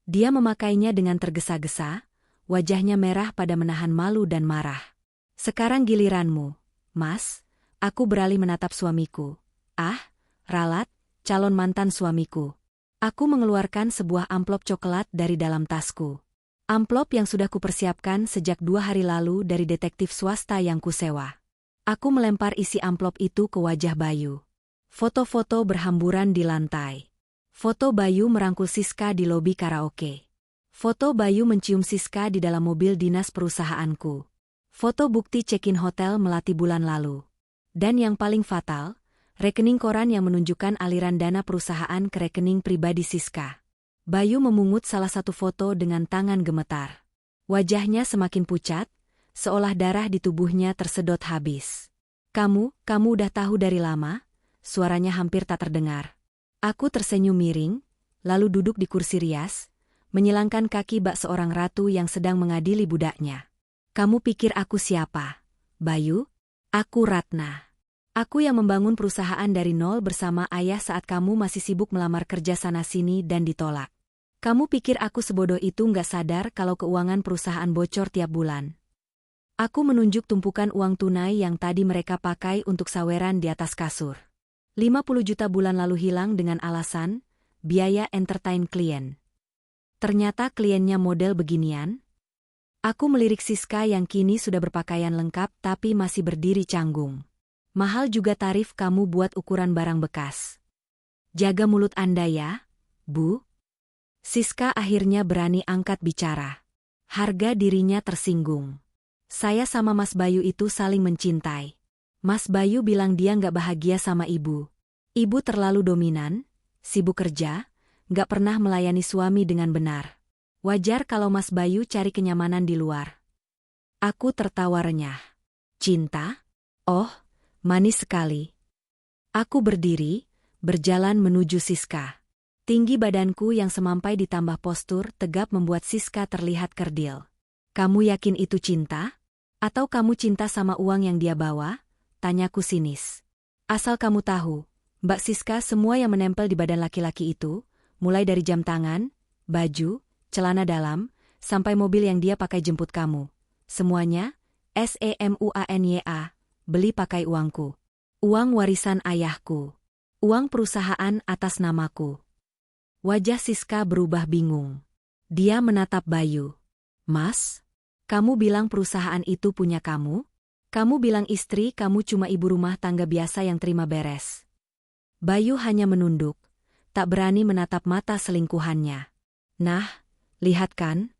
Dia memakainya dengan tergesa-gesa, wajahnya merah pada menahan malu dan marah. Sekarang giliranmu, Mas. Aku beralih menatap suamiku. Ah, ralat, calon mantan suamiku. Aku mengeluarkan sebuah amplop coklat dari dalam tasku. Amplop yang sudah kupersiapkan sejak 2 hari lalu dari detektif swasta yang kusewa. Aku melempar isi amplop itu ke wajah Bayu. Foto-foto berhamburan di lantai. Foto Bayu merangkul Siska di lobi karaoke. Foto Bayu mencium Siska di dalam mobil dinas perusahaanku. Foto bukti check-in hotel Melati bulan lalu. Dan yang paling fatal, rekening koran yang menunjukkan aliran dana perusahaan ke rekening pribadi Siska. Bayu memungut salah satu foto dengan tangan gemetar. Wajahnya semakin pucat, seolah darah di tubuhnya tersedot habis. Kamu udah tahu dari lama?" Suaranya hampir tak terdengar. Aku tersenyum miring, lalu duduk di kursi rias, menyilangkan kaki bak seorang ratu yang sedang mengadili budaknya. "Kamu pikir aku siapa, Bayu? Aku Ratna. Aku yang membangun perusahaan dari nol bersama ayah saat kamu masih sibuk melamar kerja sana-sini dan ditolak. Kamu pikir aku sebodoh itu nggak sadar kalau keuangan perusahaan bocor tiap bulan?" Aku menunjuk tumpukan uang tunai yang tadi mereka pakai untuk saweran di atas kasur. 50 juta bulan lalu hilang dengan alasan biaya entertain klien. Ternyata kliennya model beginian. Aku melirik Siska yang kini sudah berpakaian lengkap tapi masih berdiri canggung. "Mahal juga tarif kamu buat ukuran barang bekas. Jaga mulut Anda ya, Bu." Siska akhirnya berani angkat bicara. Harga dirinya tersinggung. "Saya sama Mas Bayu itu saling mencintai. Mas Bayu bilang dia nggak bahagia sama ibu. Ibu terlalu dominan, sibuk kerja, nggak pernah melayani suami dengan benar. Wajar kalau Mas Bayu cari kenyamanan di luar." Aku tertawa renyah. "Cinta? Oh, manis sekali." Aku berdiri, berjalan menuju Siska. Tinggi badanku yang semampai ditambah postur tegap membuat Siska terlihat kerdil. "Kamu yakin itu cinta? Atau kamu cinta sama uang yang dia bawa?" Tanyaku sinis. "Asal kamu tahu, Mbak Siska, semua yang menempel di badan laki-laki itu, mulai dari jam tangan, baju, celana dalam, sampai mobil yang dia pakai jemput kamu. Semuanya, SEMUANYA, beli pakai uangku. Uang warisan ayahku. Uang perusahaan atas namaku." Wajah Siska berubah bingung. Dia menatap Bayu. "Mas? Kamu bilang perusahaan itu punya kamu? Kamu bilang istri kamu cuma ibu rumah tangga biasa yang terima beres." Bayu hanya menunduk, tak berani menatap mata selingkuhannya. "Nah, lihat kan?"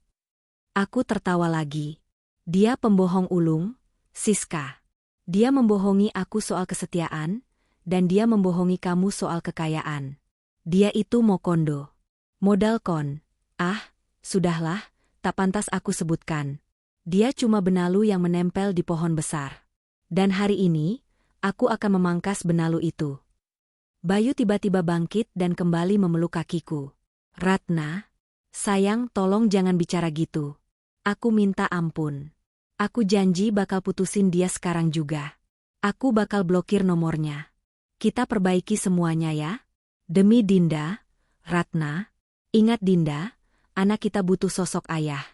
Aku tertawa lagi. "Dia pembohong ulung, Siska. Dia membohongi aku soal kesetiaan, dan dia membohongi kamu soal kekayaan. Dia itu Mokondo. Modal kon. Ah, sudahlah, tak pantas aku sebutkan. Dia cuma benalu yang menempel di pohon besar. Dan hari ini, aku akan memangkas benalu itu." Bayu tiba-tiba bangkit dan kembali memeluk kakiku. "Ratna, sayang, tolong jangan bicara gitu. Aku minta ampun. Aku janji bakal putusin dia sekarang juga. Aku bakal blokir nomornya. Kita perbaiki semuanya ya. Demi Dinda, Ratna. Ingat Dinda, anak kita butuh sosok ayah."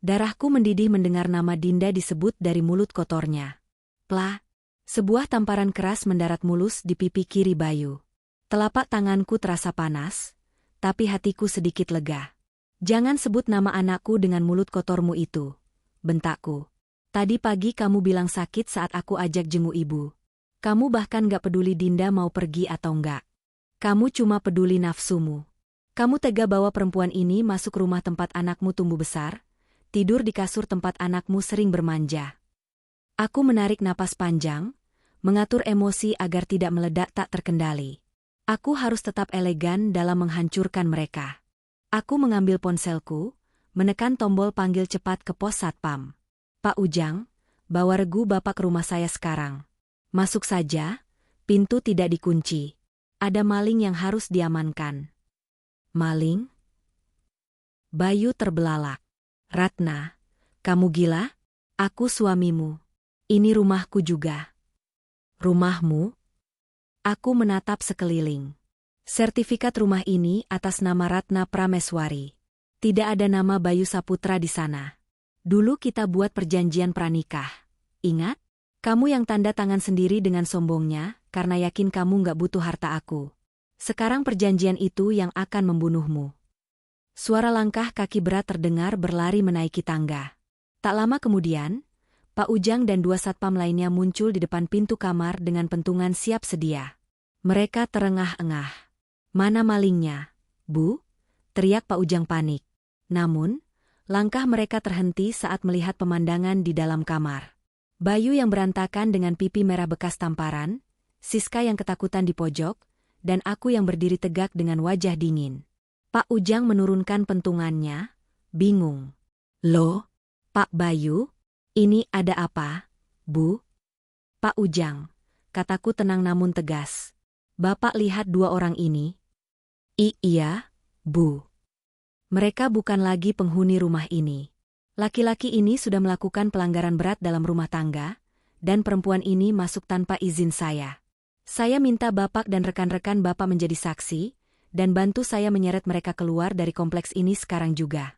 Darahku mendidih mendengar nama Dinda disebut dari mulut kotornya. Plah! Sebuah tamparan keras mendarat mulus di pipi kiri Bayu. Telapak tanganku terasa panas, tapi hatiku sedikit lega. "Jangan sebut nama anakku dengan mulut kotormu itu," bentakku. "Tadi pagi kamu bilang sakit saat aku ajak jenguk ibu. Kamu bahkan gak peduli Dinda mau pergi atau enggak. Kamu cuma peduli nafsumu. Kamu tega bawa perempuan ini masuk rumah tempat anakmu tumbuh besar, tidur di kasur tempat anakmu sering bermanja. Aku menarik napas panjang, mengatur emosi agar tidak meledak tak terkendali. Aku harus tetap elegan dalam menghancurkan mereka. Aku mengambil ponselku, menekan tombol panggil cepat ke pos satpam. Pak Ujang, bawa Regu Bapak ke rumah saya sekarang. Masuk saja, pintu tidak dikunci. Ada maling yang harus diamankan. Maling? Bayu terbelalak. Ratna, kamu gila? Aku suamimu. Ini rumahku juga. Rumahmu? Aku menatap sekeliling. Sertifikat rumah ini atas nama Ratna Prameswari. Tidak ada nama Bayu Saputra di sana. Dulu kita buat perjanjian pranikah. Ingat? Kamu yang tanda tangan sendiri dengan sombongnya, karena yakin kamu gak butuh harta aku. Sekarang perjanjian itu yang akan membunuhmu. Suara langkah kaki berat terdengar berlari menaiki tangga. Tak lama kemudian, Pak Ujang dan 2 satpam lainnya muncul di depan pintu kamar dengan pentungan siap sedia. Mereka terengah-engah. Mana malingnya, Bu? Teriak Pak Ujang panik. Namun, langkah mereka terhenti saat melihat pemandangan di dalam kamar. Bayu yang berantakan dengan pipi merah bekas tamparan, Siska yang ketakutan di pojok, dan aku yang berdiri tegak dengan wajah dingin. Pak Ujang menurunkan pentungannya, bingung. Loh, Pak Bayu, ini ada apa, Bu? Pak Ujang, kataku tenang namun tegas. Bapak lihat 2 orang ini? Iya, Bu. Mereka bukan lagi penghuni rumah ini. Laki-laki ini sudah melakukan pelanggaran berat dalam rumah tangga, dan perempuan ini masuk tanpa izin saya. Saya minta Bapak dan rekan-rekan Bapak menjadi saksi, dan bantu saya menyeret mereka keluar dari kompleks ini sekarang juga.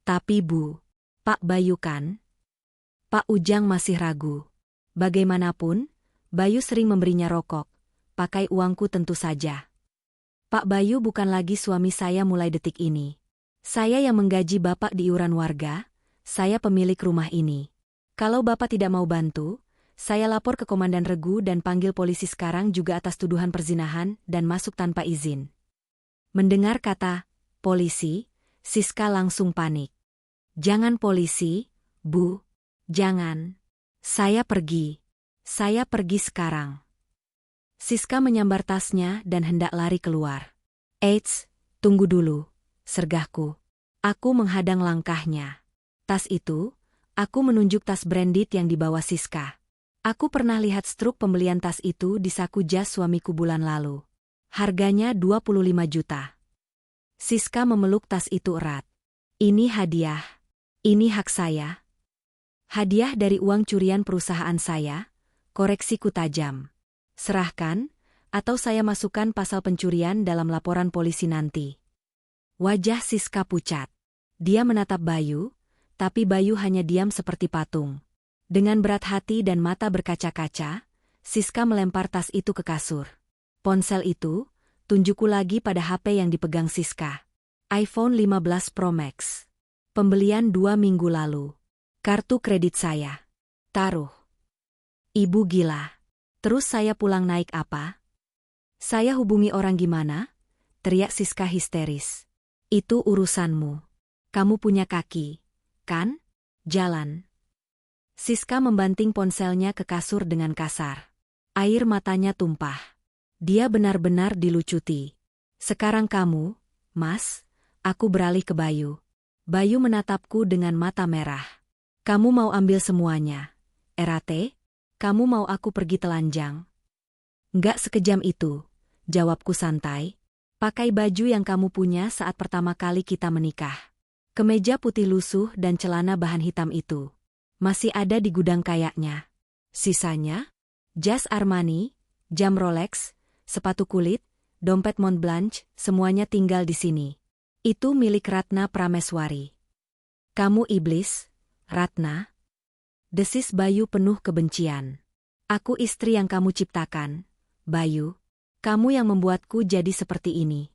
Tapi Bu, Pak Bayu kan? Pak Ujang masih ragu. Bagaimanapun, Bayu sering memberinya rokok, pakai uangku tentu saja. Pak Bayu bukan lagi suami saya mulai detik ini. Saya yang menggaji Bapak di iuran warga, saya pemilik rumah ini. Kalau Bapak tidak mau bantu, saya lapor ke Komandan Regu dan panggil polisi sekarang juga atas tuduhan perzinahan dan masuk tanpa izin. Mendengar kata polisi, Siska langsung panik. Jangan polisi, Bu. Jangan. Saya pergi. Saya pergi sekarang. Siska menyambar tasnya dan hendak lari keluar. Eits, tunggu dulu, sergahku. Aku menghadang langkahnya. Tas itu, aku menunjuk tas branded yang dibawa Siska. Aku pernah lihat struk pembelian tas itu di saku jas suamiku bulan lalu. Harganya 25 juta. Siska memeluk tas itu erat. Ini hadiah. Ini hak saya. Hadiah dari uang curian perusahaan saya, koreksiku tajam. Serahkan, atau saya masukkan pasal pencurian dalam laporan polisi nanti. Wajah Siska pucat. Dia menatap Bayu, tapi Bayu hanya diam seperti patung. Dengan berat hati dan mata berkaca-kaca, Siska melempar tas itu ke kasur. Ponsel itu, tunjukku lagi pada HP yang dipegang Siska. iPhone 15 Pro Max. Pembelian 2 minggu lalu. Kartu kredit saya. Taruh. Ibu gila. Terus saya pulang naik apa? Saya hubungi orang gimana? Teriak Siska histeris. Itu urusanmu. Kamu punya kaki, kan? Jalan. Siska membanting ponselnya ke kasur dengan kasar. Air matanya tumpah. Dia benar-benar dilucuti. Sekarang kamu, Mas, aku beralih ke Bayu. Bayu menatapku dengan mata merah. Kamu mau ambil semuanya? RAT? Kamu mau aku pergi telanjang? Enggak sekejam itu, jawabku santai. Pakai baju yang kamu punya saat pertama kali kita menikah. Kemeja putih lusuh dan celana bahan hitam itu. Masih ada di gudang kayaknya. Sisanya? Jas Armani, jam Rolex, sepatu kulit, dompet Montblanc, semuanya tinggal di sini. Itu milik Ratna Prameswari. Kamu iblis, Ratna? Desis Bayu penuh kebencian. Aku istri yang kamu ciptakan, Bayu. Kamu yang membuatku jadi seperti ini.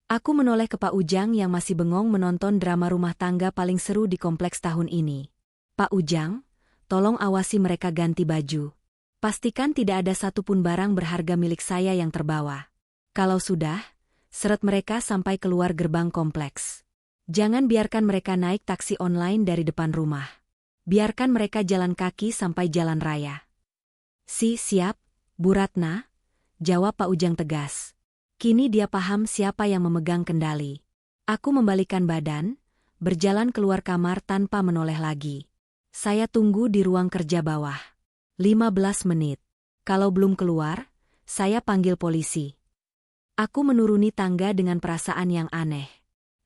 Aku menoleh ke Pak Ujang yang masih bengong menonton drama rumah tangga paling seru di kompleks tahun ini. Pak Ujang, tolong awasi mereka ganti baju. Pastikan tidak ada satupun barang berharga milik saya yang terbawa. Kalau sudah, seret mereka sampai keluar gerbang kompleks. Jangan biarkan mereka naik taksi online dari depan rumah. Biarkan mereka jalan kaki sampai jalan raya. Siap, Bu Ratna, jawab Pak Ujang tegas. Kini dia paham siapa yang memegang kendali. Aku membalikkan badan, berjalan keluar kamar tanpa menoleh lagi. Saya tunggu di ruang kerja bawah. 15 menit. Kalau belum keluar, saya panggil polisi. Aku menuruni tangga dengan perasaan yang aneh.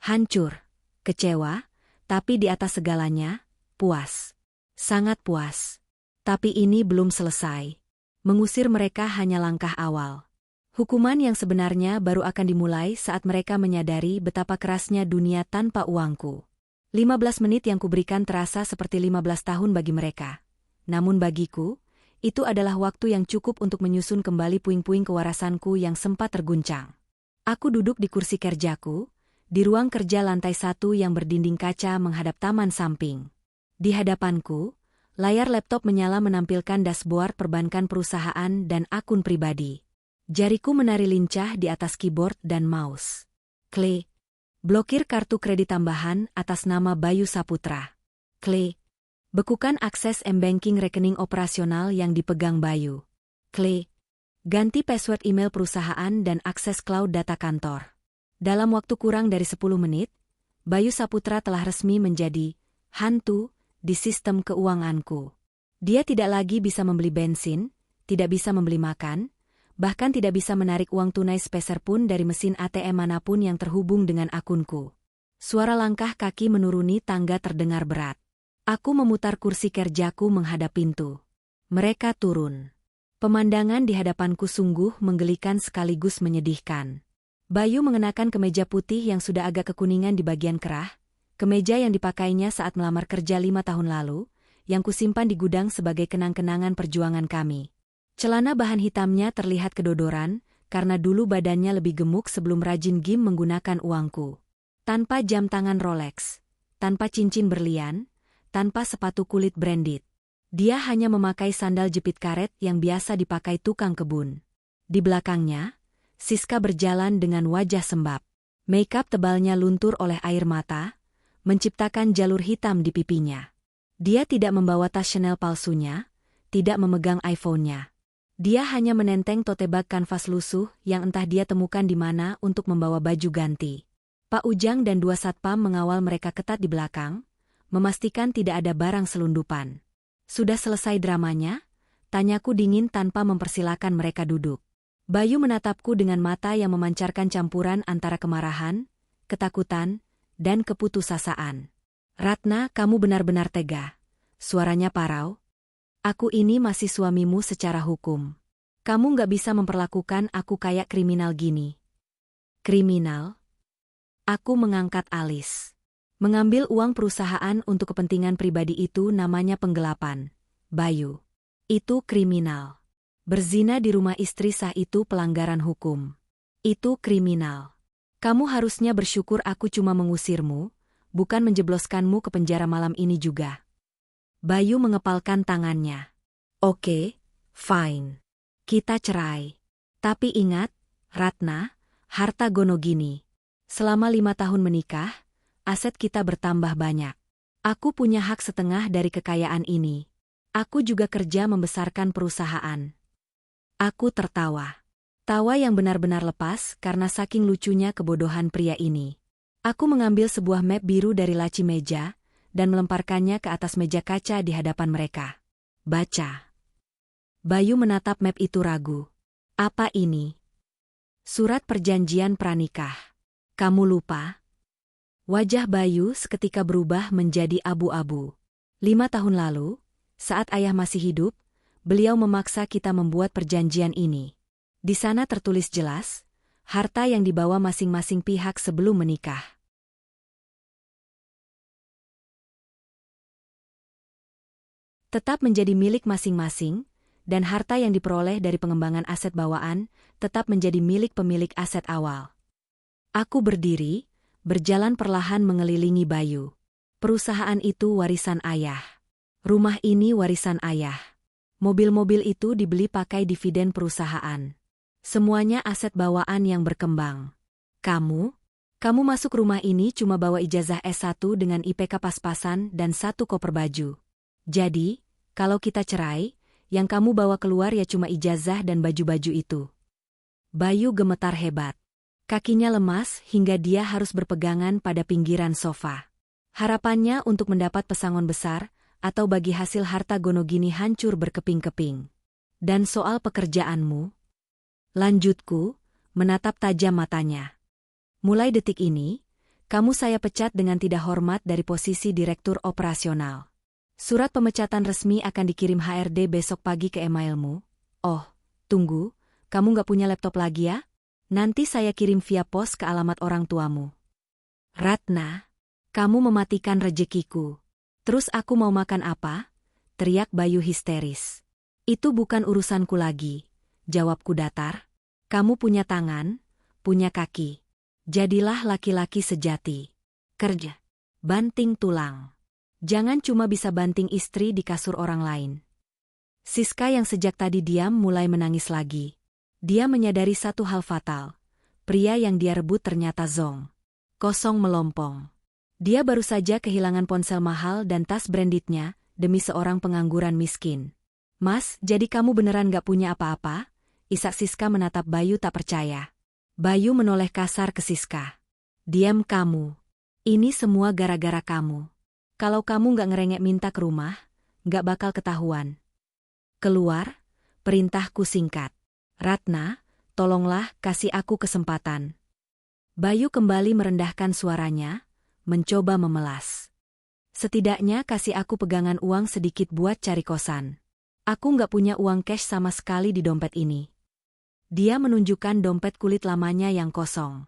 Hancur, kecewa, tapi di atas segalanya, puas. Sangat puas. Tapi ini belum selesai. Mengusir mereka hanya langkah awal. Hukuman yang sebenarnya baru akan dimulai saat mereka menyadari betapa kerasnya dunia tanpa uangku. 15 menit yang kuberikan terasa seperti 15 tahun bagi mereka. Namun bagiku, itu adalah waktu yang cukup untuk menyusun kembali puing-puing kewarasanku yang sempat terguncang. Aku duduk di kursi kerjaku, di ruang kerja lantai 1 yang berdinding kaca menghadap taman samping. Di hadapanku, layar laptop menyala menampilkan dashboard perbankan perusahaan dan akun pribadi. Jariku menari lincah di atas keyboard dan mouse. Klik. Blokir kartu kredit tambahan atas nama Bayu Saputra. Klik. Bekukan akses m-banking rekening operasional yang dipegang Bayu. Klik. Ganti password email perusahaan dan akses cloud data kantor. Dalam waktu kurang dari 10 menit, Bayu Saputra telah resmi menjadi hantu di sistem keuanganku. Dia tidak lagi bisa membeli bensin, tidak bisa membeli makan, bahkan tidak bisa menarik uang tunai sepeser pun dari mesin ATM manapun yang terhubung dengan akunku. Suara langkah kaki menuruni tangga terdengar berat. Aku memutar kursi kerjaku menghadap pintu. Mereka turun. Pemandangan di hadapanku sungguh menggelikan sekaligus menyedihkan. Bayu mengenakan kemeja putih yang sudah agak kekuningan di bagian kerah, kemeja yang dipakainya saat melamar kerja 5 tahun lalu, yang kusimpan di gudang sebagai kenang-kenangan perjuangan kami. Celana bahan hitamnya terlihat kedodoran, karena dulu badannya lebih gemuk sebelum rajin gym menggunakan uangku. Tanpa jam tangan Rolex, tanpa cincin berlian, tanpa sepatu kulit branded. Dia hanya memakai sandal jepit karet yang biasa dipakai tukang kebun. Di belakangnya, Siska berjalan dengan wajah sembab. Makeup tebalnya luntur oleh air mata, menciptakan jalur hitam di pipinya. Dia tidak membawa tas Chanel palsunya, tidak memegang iPhone-nya. Dia hanya menenteng tote bag kanvas lusuh yang entah dia temukan di mana untuk membawa baju ganti. Pak Ujang dan 2 satpam mengawal mereka ketat di belakang, memastikan tidak ada barang selundupan. Sudah selesai dramanya? Tanyaku dingin tanpa mempersilakan mereka duduk. Bayu menatapku dengan mata yang memancarkan campuran antara kemarahan, ketakutan, dan keputusasaan. Ratna, kamu benar-benar tega. Suaranya parau. Aku ini masih suamimu secara hukum. Kamu nggak bisa memperlakukan aku kayak kriminal gini. Kriminal? Aku mengangkat alis. Mengambil uang perusahaan untuk kepentingan pribadi itu namanya penggelapan. Bayu. Itu kriminal. Berzina di rumah istri sah itu pelanggaran hukum. Itu kriminal. Kamu harusnya bersyukur aku cuma mengusirmu, bukan menjebloskanmu ke penjara malam ini juga. Bayu mengepalkan tangannya. Oke, fine. Kita cerai. Tapi ingat, Ratna, harta Gonogini. Selama 5 tahun menikah, aset kita bertambah banyak. Aku punya hak setengah dari kekayaan ini. Aku juga kerja membesarkan perusahaan. Aku tertawa. Tawa yang benar-benar lepas karena saking lucunya kebodohan pria ini. Aku mengambil sebuah map biru dari laci meja, dan melemparkannya ke atas meja kaca di hadapan mereka. Baca. Bayu menatap map itu ragu. Apa ini? Surat perjanjian pranikah. Kamu lupa? Wajah Bayu seketika berubah menjadi abu-abu. 5 tahun lalu, saat ayah masih hidup, beliau memaksa kita membuat perjanjian ini. Di sana tertulis jelas, harta yang dibawa masing-masing pihak sebelum menikah. Tetap menjadi milik masing-masing, dan harta yang diperoleh dari pengembangan aset bawaan tetap menjadi milik pemilik aset awal. Aku berdiri, berjalan perlahan mengelilingi Bayu. Perusahaan itu warisan ayah. Rumah ini warisan ayah. Mobil-mobil itu dibeli pakai dividen perusahaan. Semuanya aset bawaan yang berkembang. Kamu masuk rumah ini cuma bawa ijazah S1 dengan IPK pas-pasan dan 1 koper baju. Jadi, kalau kita cerai, yang kamu bawa keluar ya cuma ijazah dan baju-baju itu. Bayu gemetar hebat. Kakinya lemas hingga dia harus berpegangan pada pinggiran sofa. Harapannya untuk mendapat pesangon besar, atau bagi hasil harta Gonogini hancur berkeping-keping. Dan soal pekerjaanmu? Lanjutku, menatap tajam matanya. Mulai detik ini, kamu saya pecat dengan tidak hormat dari posisi direktur operasional. Surat pemecatan resmi akan dikirim HRD besok pagi ke emailmu. Oh, tunggu, kamu nggak punya laptop lagi ya? Nanti saya kirim via pos ke alamat orang tuamu. Ratna, kamu mematikan rezekiku. Terus aku mau makan apa? Teriak Bayu histeris. Itu bukan urusanku lagi, jawabku datar. Kamu punya tangan, punya kaki. Jadilah laki-laki sejati. Kerja. Banting tulang. Jangan cuma bisa banting istri di kasur orang lain. Siska yang sejak tadi diam mulai menangis lagi. Dia menyadari satu hal fatal. Pria yang dia rebut ternyata Zong. Kosong melompong. Dia baru saja kehilangan ponsel mahal dan tas brandednya demi seorang pengangguran miskin. Mas, jadi kamu beneran gak punya apa-apa? Isak Siska menatap Bayu tak percaya. Bayu menoleh kasar ke Siska. Diam kamu. Ini semua gara-gara kamu. Kalau kamu gak ngerengek minta ke rumah, gak bakal ketahuan. Keluar, perintahku singkat. Ratna, tolonglah kasih aku kesempatan. Bayu kembali merendahkan suaranya, mencoba memelas. Setidaknya kasih aku pegangan uang sedikit buat cari kosan. Aku nggak punya uang cash sama sekali di dompet ini. Dia menunjukkan dompet kulit lamanya yang kosong.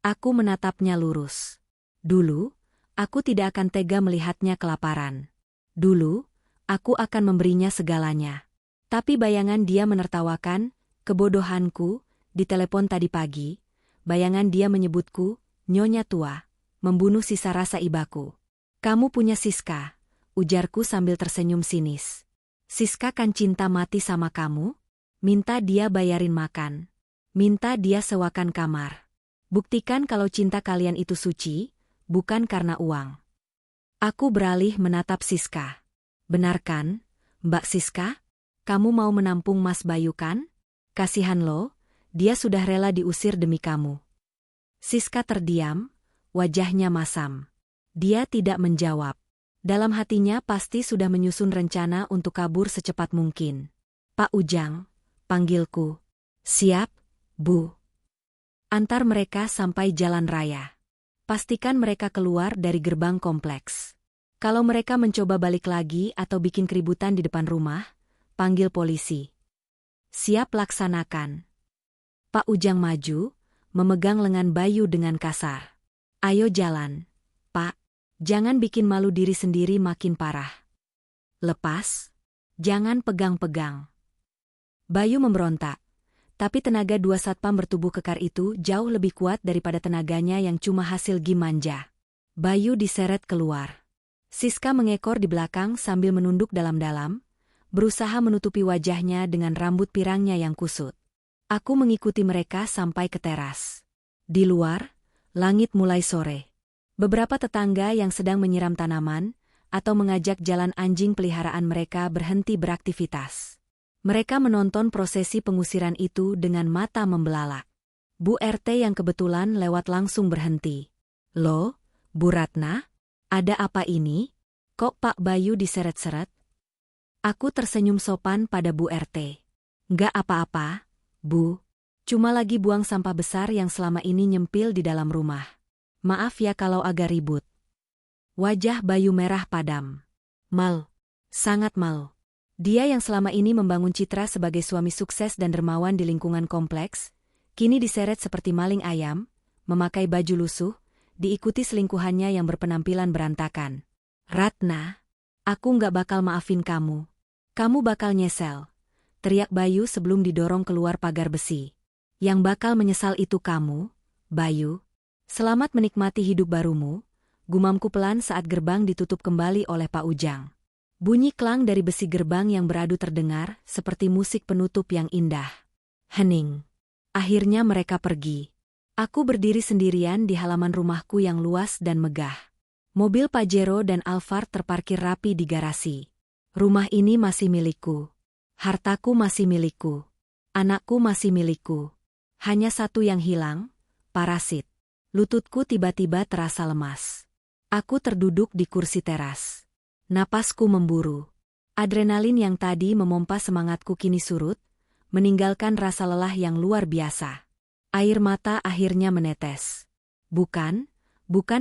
Aku menatapnya lurus. Dulu, aku tidak akan tega melihatnya kelaparan. Dulu, aku akan memberinya segalanya. Tapi bayangan dia menertawakan kebodohanku di telepon tadi pagi. Bayangan dia menyebutku, nyonya tua. Membunuh sisa rasa ibaku. Kamu punya Siska, ujarku sambil tersenyum sinis. Siska kan cinta mati sama kamu? Minta dia bayarin makan. Minta dia sewakan kamar. Buktikan kalau cinta kalian itu suci, bukan karena uang. Aku beralih menatap Siska. Benar kan, Mbak Siska? Kamu mau menampung Mas Bayu kan? Kasihan lo, dia sudah rela diusir demi kamu. Siska terdiam. Wajahnya masam. Dia tidak menjawab. Dalam hatinya pasti sudah menyusun rencana untuk kabur secepat mungkin. Pak Ujang, panggilku. Siap, Bu. Antar mereka sampai jalan raya. Pastikan mereka keluar dari gerbang kompleks. Kalau mereka mencoba balik lagi atau bikin keributan di depan rumah, panggil polisi. Siap laksanakan. Pak Ujang maju, memegang lengan Bayu dengan kasar. Ayo jalan, Pak. Jangan bikin malu diri sendiri makin parah. Lepas. Jangan pegang-pegang. Bayu memberontak. Tapi tenaga dua satpam bertubuh kekar itu jauh lebih kuat daripada tenaganya yang cuma hasil gimanja. Bayu diseret keluar. Siska mengekor di belakang sambil menunduk dalam-dalam, berusaha menutupi wajahnya dengan rambut pirangnya yang kusut. Aku mengikuti mereka sampai ke teras. Di luar, langit mulai sore. Beberapa tetangga yang sedang menyiram tanaman atau mengajak jalan anjing peliharaan mereka berhenti beraktivitas. Mereka menonton prosesi pengusiran itu dengan mata membelalak. Bu RT yang kebetulan lewat langsung berhenti. Loh, Bu Ratna? Ada apa ini? Kok Pak Bayu diseret-seret? Aku tersenyum sopan pada Bu RT. Nggak apa-apa, Bu. Cuma lagi buang sampah besar yang selama ini nyempil di dalam rumah. Maaf ya kalau agak ribut. Wajah Bayu merah padam. Mal. Sangat mal. Dia yang selama ini membangun citra sebagai suami sukses dan dermawan di lingkungan kompleks, kini diseret seperti maling ayam, memakai baju lusuh, diikuti selingkuhannya yang berpenampilan berantakan. Ratna, aku nggak bakal maafin kamu. Kamu bakal nyesel. Teriak Bayu sebelum didorong keluar pagar besi. Yang bakal menyesal itu kamu, Bayu. Selamat menikmati hidup barumu, gumamku pelan saat gerbang ditutup kembali oleh Pak Ujang. Bunyi klang dari besi gerbang yang beradu terdengar, seperti musik penutup yang indah. Hening. Akhirnya mereka pergi. Aku berdiri sendirian di halaman rumahku yang luas dan megah. Mobil Pajero dan Alphard terparkir rapi di garasi. Rumah ini masih milikku. Hartaku masih milikku. Anakku masih milikku. Hanya satu yang hilang, parasit. Lututku tiba-tiba terasa lemas. Aku terduduk di kursi teras. Napasku memburu. Adrenalin yang tadi memompa semangatku kini surut, meninggalkan rasa lelah yang luar biasa. Air mata akhirnya menetes. Bukan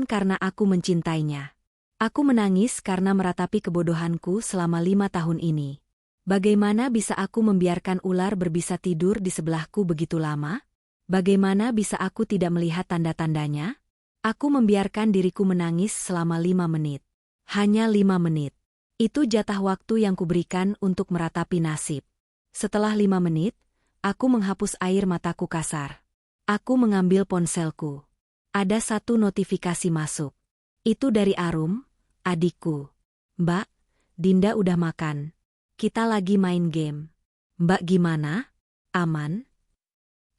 karena aku mencintainya. Aku menangis karena meratapi kebodohanku selama 5 tahun ini. Bagaimana bisa aku membiarkan ular berbisa tidur di sebelahku begitu lama? Bagaimana bisa aku tidak melihat tanda-tandanya? Aku membiarkan diriku menangis selama 5 menit. Hanya 5 menit. Itu jatah waktu yang kuberikan untuk meratapi nasib. Setelah 5 menit, aku menghapus air mataku kasar. Aku mengambil ponselku. Ada satu notifikasi masuk. Itu dari Arum, adikku. Mbak, Dinda udah makan. Kita lagi main game. Mbak gimana? Aman?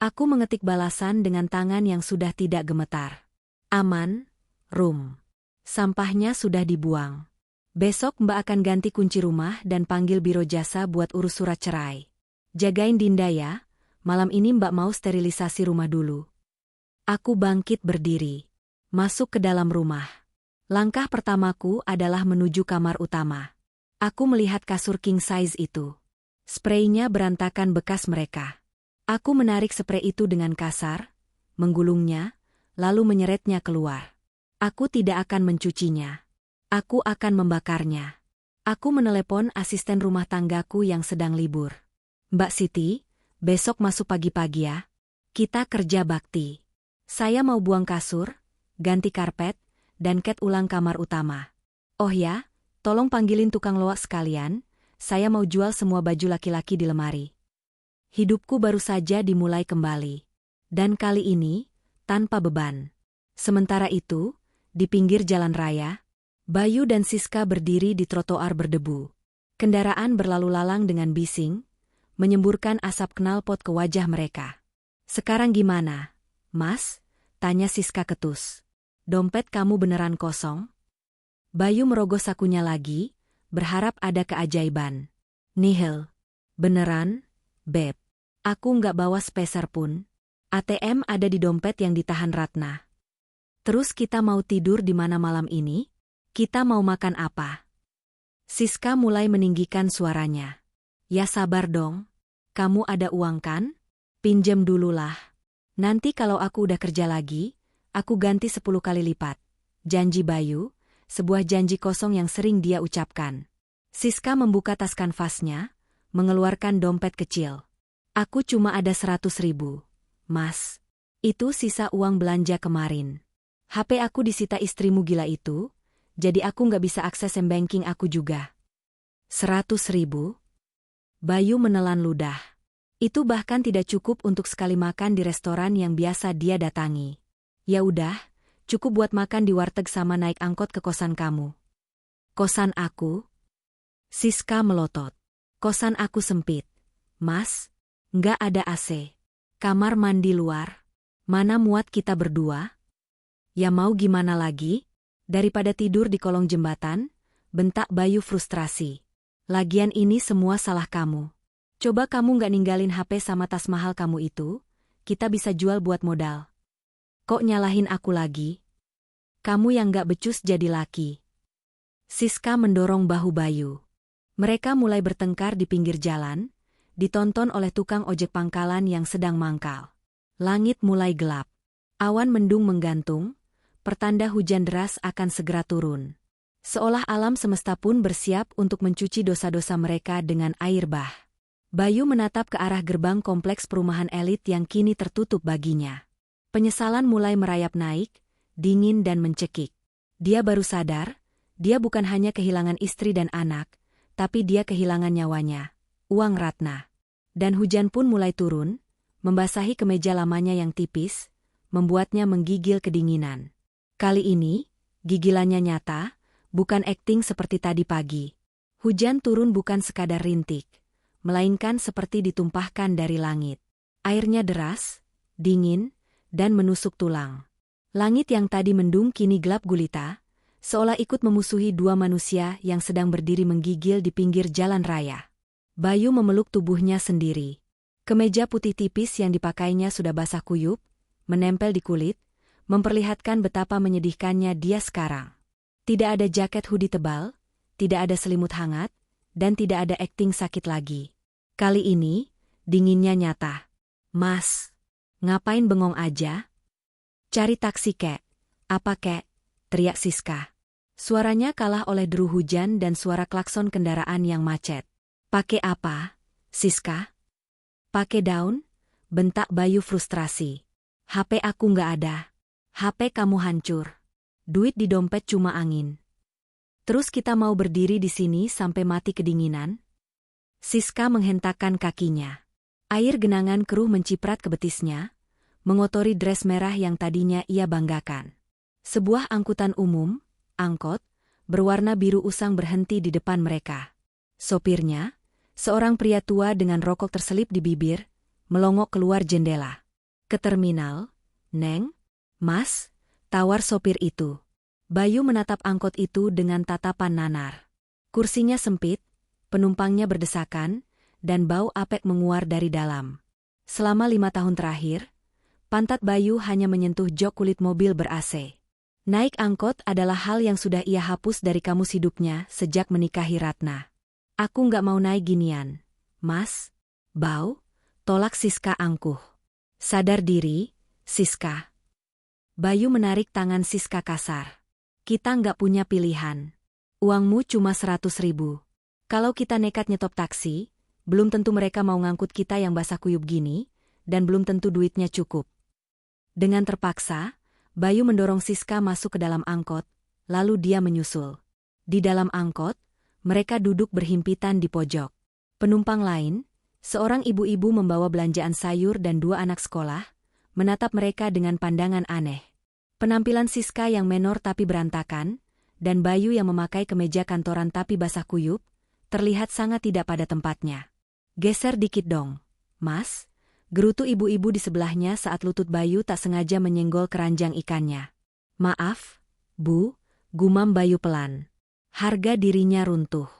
Aku mengetik balasan dengan tangan yang sudah tidak gemetar. Aman, Rum. Sampahnya sudah dibuang. Besok Mbak akan ganti kunci rumah dan panggil biro jasa buat urus surat cerai. Jagain Dinda ya, malam ini Mbak mau sterilisasi rumah dulu. Aku bangkit berdiri. Masuk ke dalam rumah. Langkah pertamaku adalah menuju kamar utama. Aku melihat kasur king size itu. Spraynya berantakan bekas mereka. Aku menarik spray itu dengan kasar, menggulungnya, lalu menyeretnya keluar. Aku tidak akan mencucinya. Aku akan membakarnya. Aku menelepon asisten rumah tanggaku yang sedang libur. Mbak Siti, besok masuk pagi-pagi ya. Kita kerja bakti. Saya mau buang kasur, ganti karpet, dan cat ulang kamar utama. Oh ya, tolong panggilin tukang loak sekalian, saya mau jual semua baju laki-laki di lemari. Hidupku baru saja dimulai kembali. Dan kali ini, tanpa beban. Sementara itu, di pinggir jalan raya, Bayu dan Siska berdiri di trotoar berdebu. Kendaraan berlalu lalang dengan bising, menyemburkan asap knalpot ke wajah mereka. Sekarang gimana, Mas? Tanya Siska ketus. Dompet kamu beneran kosong? Bayu merogoh sakunya lagi, berharap ada keajaiban. Nihil. Beneran, Beb. Aku nggak bawa speser pun. ATM ada di dompet yang ditahan Ratna. Terus kita mau tidur di mana malam ini? Kita mau makan apa? Siska mulai meninggikan suaranya. Ya sabar dong. Kamu ada uang kan? Pinjem dululah. Nanti kalau aku udah kerja lagi, aku ganti 10 kali lipat. Janji Bayu, sebuah janji kosong yang sering dia ucapkan. Siska membuka tas kanvasnya, mengeluarkan dompet kecil. Aku cuma ada 100.000, Mas. Itu sisa uang belanja kemarin. HP aku disita istrimu gila itu, jadi aku nggak bisa akses m-banking aku juga. 100.000? Bayu menelan ludah. Itu bahkan tidak cukup untuk sekali makan di restoran yang biasa dia datangi. Ya udah, cukup buat makan di warteg sama naik angkot ke kosan kamu. Kosan aku? Siska melotot. Kosan aku sempit. Mas, nggak ada AC. Kamar mandi luar. Mana muat kita berdua? Ya mau gimana lagi? Daripada tidur di kolong jembatan, bentak Bayu frustrasi. Lagian ini semua salah kamu. Coba kamu nggak ninggalin HP sama tas mahal kamu itu, kita bisa jual buat modal. Kok nyalahin aku lagi? Kamu yang nggak becus jadi laki. Siska mendorong bahu Bayu. Mereka mulai bertengkar di pinggir jalan, ditonton oleh tukang ojek pangkalan yang sedang mangkal. Langit mulai gelap. Awan mendung menggantung, pertanda hujan deras akan segera turun. Seolah alam semesta pun bersiap untuk mencuci dosa-dosa mereka dengan air bah. Bayu menatap ke arah gerbang kompleks perumahan elit yang kini tertutup baginya. Penyesalan mulai merayap naik, dingin dan mencekik. Dia baru sadar, dia bukan hanya kehilangan istri dan anak, tapi dia kehilangan nyawanya, uang Ratna. Dan hujan pun mulai turun, membasahi kemeja lamanya yang tipis, membuatnya menggigil kedinginan. Kali ini, gigilannya nyata, bukan akting seperti tadi pagi. Hujan turun bukan sekadar rintik, melainkan seperti ditumpahkan dari langit. Airnya deras, dingin, dan menusuk tulang. Langit yang tadi mendung kini gelap gulita, seolah ikut memusuhi dua manusia yang sedang berdiri menggigil di pinggir jalan raya. Bayu memeluk tubuhnya sendiri. Kemeja putih tipis yang dipakainya sudah basah kuyup, menempel di kulit, memperlihatkan betapa menyedihkannya dia sekarang. Tidak ada jaket hoodie tebal, tidak ada selimut hangat, dan tidak ada akting sakit lagi. Kali ini, dinginnya nyata. "Mas, ngapain bengong aja? Cari taksi kek." "Apa kek?" teriak Siska. Suaranya kalah oleh deru hujan dan suara klakson kendaraan yang macet. "Pakai apa, Siska?" "Pakai daun?" bentak Bayu frustrasi. "HP aku nggak ada." "HP kamu hancur. Duit di dompet cuma angin. Terus kita mau berdiri di sini sampai mati kedinginan?" Siska menghentakkan kakinya. Air genangan keruh menciprat ke betisnya, mengotori dres merah yang tadinya ia banggakan. Sebuah angkutan umum, angkot, berwarna biru usang berhenti di depan mereka. Sopirnya, seorang pria tua dengan rokok terselip di bibir, melongok keluar jendela. "Ke terminal, Neng?" "Mas," tawar sopir itu. Bayu menatap angkot itu dengan tatapan nanar. Kursinya sempit, penumpangnya berdesakan, dan bau apek menguar dari dalam. Selama 5 tahun terakhir, pantat Bayu hanya menyentuh jok kulit mobil ber-AC. Naik angkot adalah hal yang sudah ia hapus dari kamus hidupnya sejak menikahi Ratna. "Aku nggak mau naik ginian, Mas." "Bau?" tolak Siska angkuh. "Sadar diri, Siska." Bayu menarik tangan Siska kasar. "Kita nggak punya pilihan. Uangmu cuma 100.000. Kalau kita nekat nyetop taksi, belum tentu mereka mau ngangkut kita yang basah kuyup gini, dan belum tentu duitnya cukup." Dengan terpaksa, Bayu mendorong Siska masuk ke dalam angkot, lalu dia menyusul. Di dalam angkot, mereka duduk berhimpitan di pojok. Penumpang lain, seorang ibu-ibu membawa belanjaan sayur dan 2 anak sekolah, menatap mereka dengan pandangan aneh. Penampilan Siska yang menor tapi berantakan, dan Bayu yang memakai kemeja kantoran tapi basah kuyup, terlihat sangat tidak pada tempatnya. "Geser dikit dong, Mas," gerutu ibu-ibu di sebelahnya saat lutut Bayu tak sengaja menyenggol keranjang ikannya. "Maaf, Bu," gumam Bayu pelan. Harga dirinya runtuh.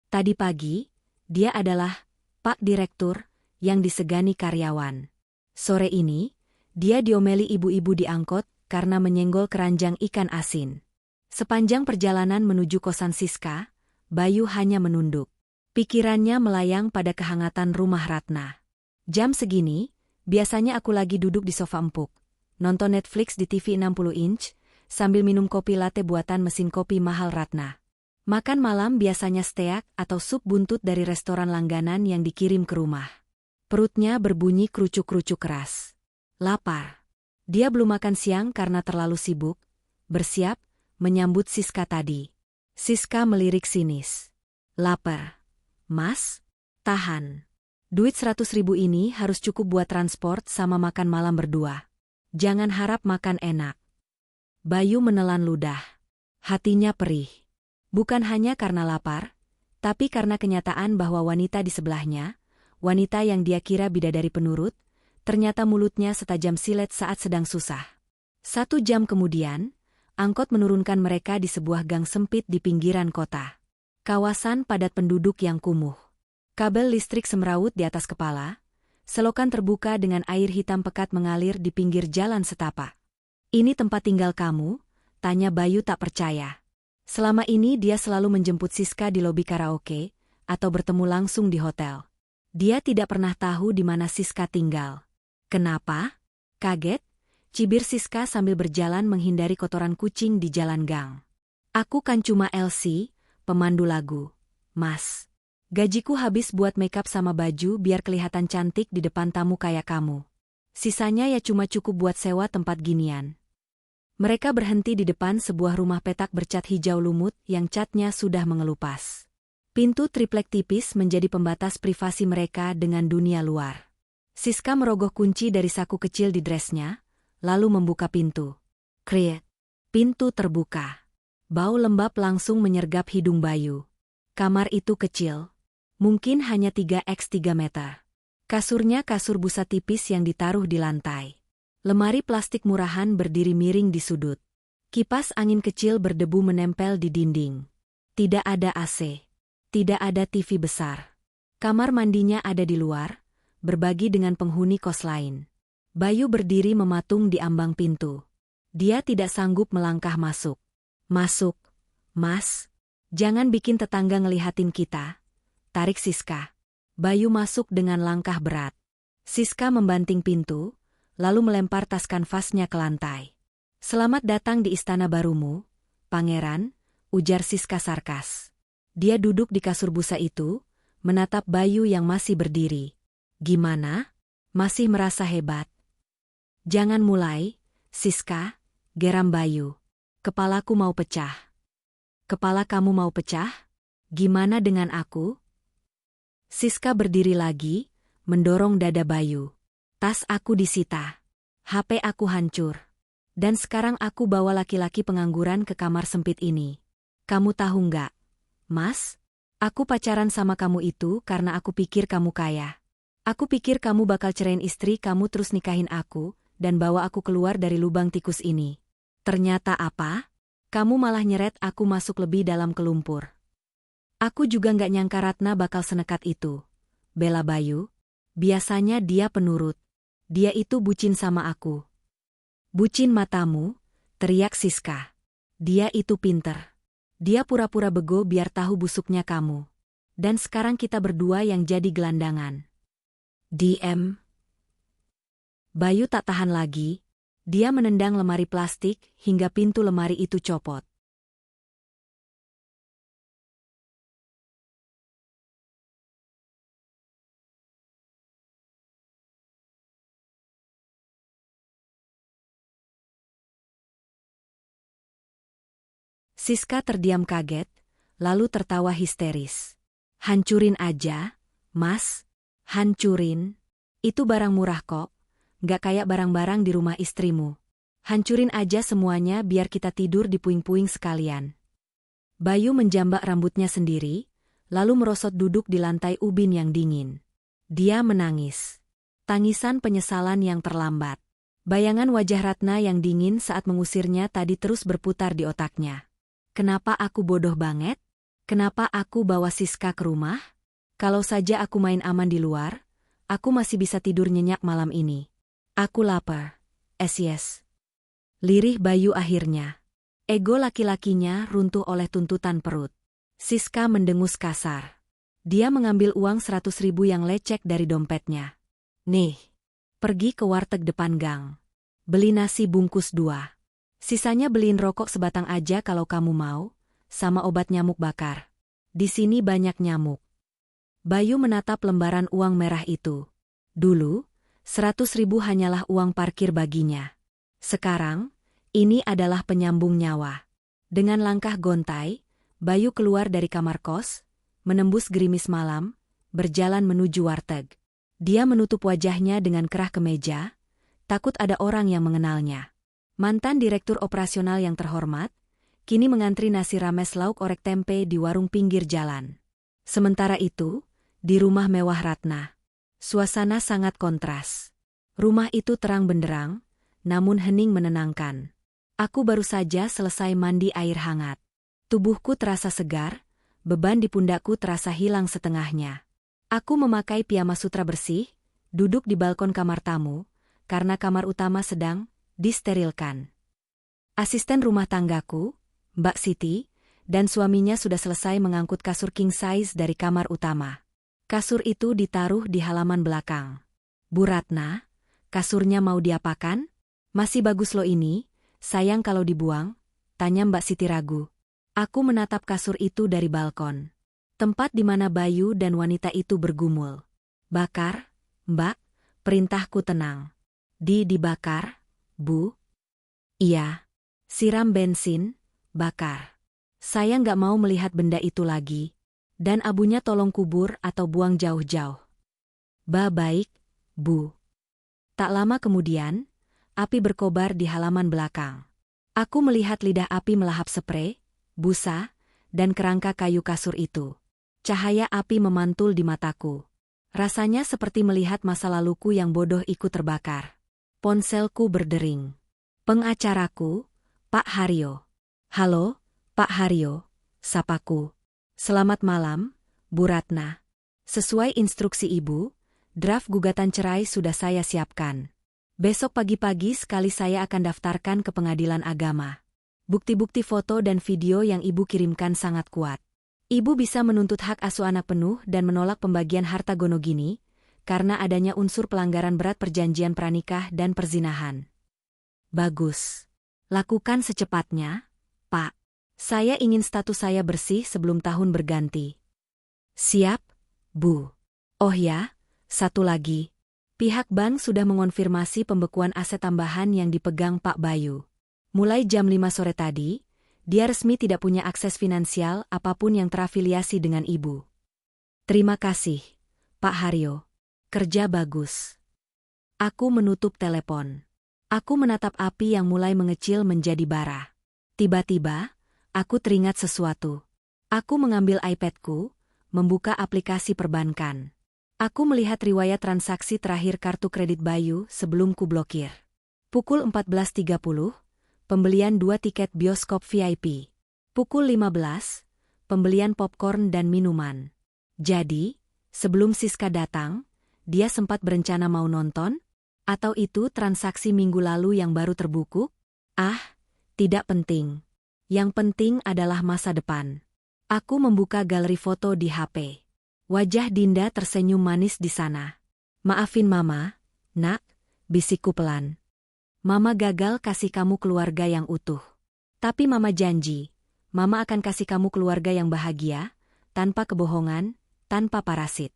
Tadi pagi, dia adalah Pak Direktur yang disegani karyawan. Sore ini, dia diomeli ibu-ibu di angkot karena menyenggol keranjang ikan asin. Sepanjang perjalanan menuju kosan Siska, Bayu hanya menunduk. Pikirannya melayang pada kehangatan rumah Ratna. "Jam segini, biasanya aku lagi duduk di sofa empuk, nonton Netflix di TV 60 inch, sambil minum kopi latte buatan mesin kopi mahal Ratna. Makan malam biasanya steak atau sup buntut dari restoran langganan yang dikirim ke rumah." Perutnya berbunyi kerucuk-kerucuk keras. Lapar. Dia belum makan siang karena terlalu sibuk, bersiap, menyambut Siska tadi. Siska melirik sinis. "Lapar, Mas? Tahan. Duit 100.000 ini harus cukup buat transport sama makan malam berdua. Jangan harap makan enak." Bayu menelan ludah. Hatinya perih. Bukan hanya karena lapar, tapi karena kenyataan bahwa wanita di sebelahnya, wanita yang dia kira bidadari penurut, ternyata mulutnya setajam silet saat sedang susah. 1 jam kemudian, angkot menurunkan mereka di sebuah gang sempit di pinggiran kota. Kawasan padat penduduk yang kumuh. Kabel listrik semrawut di atas kepala, selokan terbuka dengan air hitam pekat mengalir di pinggir jalan setapak. "Ini tempat tinggal kamu?" tanya Bayu tak percaya. Selama ini dia selalu menjemput Siska di lobi karaoke, atau bertemu langsung di hotel. Dia tidak pernah tahu di mana Siska tinggal. "Kenapa?" kaget, cibir Siska sambil berjalan menghindari kotoran kucing di jalan gang. "Aku kan cuma Elsie, pemandu lagu, Mas. Gajiku habis buat makeup sama baju biar kelihatan cantik di depan tamu kayak kamu. Sisanya ya cuma cukup buat sewa tempat ginian." Mereka berhenti di depan sebuah rumah petak bercat hijau lumut yang catnya sudah mengelupas. Pintu triplek tipis menjadi pembatas privasi mereka dengan dunia luar. Siska merogoh kunci dari saku kecil di dresnya, lalu membuka pintu. Kriek. Pintu terbuka. Bau lembab langsung menyergap hidung Bayu. Kamar itu kecil. Mungkin hanya 3x3 meter. Kasurnya kasur busa tipis yang ditaruh di lantai. Lemari plastik murahan berdiri miring di sudut. Kipas angin kecil berdebu menempel di dinding. Tidak ada AC. Tidak ada TV besar. Kamar mandinya ada di luar, berbagi dengan penghuni kos lain. Bayu berdiri mematung di ambang pintu. Dia tidak sanggup melangkah masuk. Masuk, Mas. Jangan bikin tetangga ngelihatin kita. Tarik Siska. Bayu masuk dengan langkah berat. Siska membanting pintu, lalu melempar tas kanvasnya ke lantai. Selamat datang di istana barumu, Pangeran, ujar Siska sarkas. Dia duduk di kasur busa itu, menatap Bayu yang masih berdiri. Gimana? Masih merasa hebat? Jangan mulai, Siska, geram Bayu. Kepalaku mau pecah. Kepala kamu mau pecah? Gimana dengan aku? Siska berdiri lagi, mendorong dada Bayu. Tas aku disita. HP aku hancur. Dan sekarang aku bawa laki-laki pengangguran ke kamar sempit ini. Kamu tahu nggak, Mas? Aku pacaran sama kamu itu karena aku pikir kamu kaya. Aku pikir kamu bakal cerain istri kamu terus nikahin aku, dan bawa aku keluar dari lubang tikus ini. Ternyata apa? Kamu malah nyeret aku masuk lebih dalam ke lumpur. Aku juga nggak nyangka Ratna bakal senekat itu. Bela Bayu. Biasanya dia penurut. Dia itu bucin sama aku. Bucin matamu, teriak Siska. Dia itu pinter. Dia pura-pura bego biar tahu busuknya kamu. Dan sekarang kita berdua yang jadi gelandangan. DM. Bayu tak tahan lagi. Dia menendang lemari plastik hingga pintu lemari itu copot. Siska terdiam kaget, lalu tertawa histeris. Hancurin aja, Mas. Hancurin. Itu barang murah kok. Nggak kayak barang-barang di rumah istrimu. Hancurin aja semuanya biar kita tidur di puing-puing sekalian. Bayu menjambak rambutnya sendiri, lalu merosot duduk di lantai ubin yang dingin. Dia menangis. Tangisan penyesalan yang terlambat. Bayangan wajah Ratna yang dingin saat mengusirnya tadi terus berputar di otaknya. Kenapa aku bodoh banget? Kenapa aku bawa Siska ke rumah? Kalau saja aku main aman di luar, aku masih bisa tidur nyenyak malam ini. Aku lapar. Yes. Lirih Bayu akhirnya. Ego laki-lakinya runtuh oleh tuntutan perut. Siska mendengus kasar. Dia mengambil uang 100.000 yang lecek dari dompetnya. Nih, pergi ke warteg depan gang. Beli nasi bungkus 2. Sisanya beliin rokok sebatang aja kalau kamu mau, sama obat nyamuk bakar. Di sini banyak nyamuk. Bayu menatap lembaran uang merah itu. Dulu, 100.000 hanyalah uang parkir baginya. Sekarang, ini adalah penyambung nyawa. Dengan langkah gontai, Bayu keluar dari kamar kos, menembus gerimis malam, berjalan menuju warteg. Dia menutup wajahnya dengan kerah kemeja, takut ada orang yang mengenalnya. Mantan direktur operasional yang terhormat, kini mengantri nasi rames lauk orek tempe di warung pinggir jalan. Sementara itu, di rumah mewah Ratna, suasana sangat kontras. Rumah itu terang benderang, namun hening menenangkan. Aku baru saja selesai mandi air hangat. Tubuhku terasa segar, beban di pundakku terasa hilang setengahnya. Aku memakai piyama sutra bersih, duduk di balkon kamar tamu, karena kamar utama sedang disterilkan. Asisten rumah tanggaku, Mbak Siti, dan suaminya sudah selesai mengangkut kasur king size dari kamar utama. Kasur itu ditaruh di halaman belakang. Bu Ratna, kasurnya mau diapakan? Masih bagus loh ini, sayang kalau dibuang, tanya Mbak Siti ragu. Aku menatap kasur itu dari balkon. Tempat di mana Bayu dan wanita itu bergumul. Bakar, Mbak, perintahku tenang. Dibakar? Bu? Iya. Siram bensin, bakar. Saya nggak mau melihat benda itu lagi. Dan abunya tolong kubur atau buang jauh-jauh. Baik, Bu. Tak lama kemudian, api berkobar di halaman belakang. Aku melihat lidah api melahap sprei, busa, dan kerangka kayu kasur itu. Cahaya api memantul di mataku. Rasanya seperti melihat masa laluku yang bodoh ikut terbakar. Ponselku berdering. Pengacaraku, Pak Haryo. Halo, Pak Haryo, sapaku. Selamat malam, Bu Ratna. Sesuai instruksi Ibu, draft gugatan cerai sudah saya siapkan. Besok pagi-pagi sekali saya akan daftarkan ke pengadilan agama. Bukti-bukti foto dan video yang Ibu kirimkan sangat kuat. Ibu bisa menuntut hak asuh anak penuh dan menolak pembagian harta gonogini, karena adanya unsur pelanggaran berat perjanjian pranikah dan perzinahan. Bagus. Lakukan secepatnya, Pak. Saya ingin status saya bersih sebelum tahun berganti. Siap, Bu. Oh ya, satu lagi. Pihak bank sudah mengonfirmasi pembekuan aset tambahan yang dipegang Pak Bayu. Mulai jam 5 sore tadi, dia resmi tidak punya akses finansial apapun yang terafiliasi dengan Ibu. Terima kasih, Pak Haryo. Kerja bagus. Aku menutup telepon. Aku menatap api yang mulai mengecil menjadi bara. Tiba-tiba, aku teringat sesuatu. Aku mengambil iPadku, membuka aplikasi perbankan. Aku melihat riwayat transaksi terakhir kartu kredit Bayu sebelum ku blokir. Pukul 14.30, pembelian 2 tiket bioskop VIP. Pukul 15, pembelian popcorn dan minuman. Jadi, sebelum Siska datang, dia sempat berencana mau nonton? Atau itu transaksi minggu lalu yang baru terbuku? Ah, tidak penting. Yang penting adalah masa depan. Aku membuka galeri foto di HP. Wajah Dinda tersenyum manis di sana. Maafin Mama, Nak, bisikku pelan. Mama gagal kasih kamu keluarga yang utuh. Tapi Mama janji, Mama akan kasih kamu keluarga yang bahagia, tanpa kebohongan, tanpa parasit.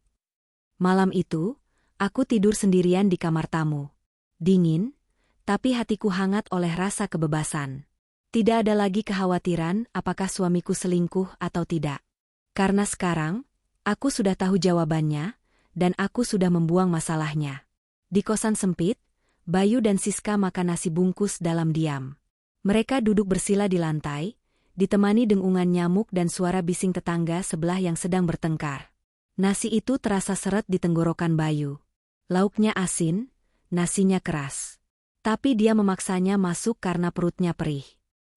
Malam itu, aku tidur sendirian di kamar tamu. Dingin, tapi hatiku hangat oleh rasa kebebasan. Tidak ada lagi kekhawatiran apakah suamiku selingkuh atau tidak. Karena sekarang, aku sudah tahu jawabannya, dan aku sudah membuang masalahnya. Di kosan sempit, Bayu dan Siska makan nasi bungkus dalam diam. Mereka duduk bersila di lantai, ditemani dengungan nyamuk dan suara bising tetangga sebelah yang sedang bertengkar. Nasi itu terasa seret di tenggorokan Bayu. Lauknya asin, nasinya keras. Tapi dia memaksanya masuk karena perutnya perih.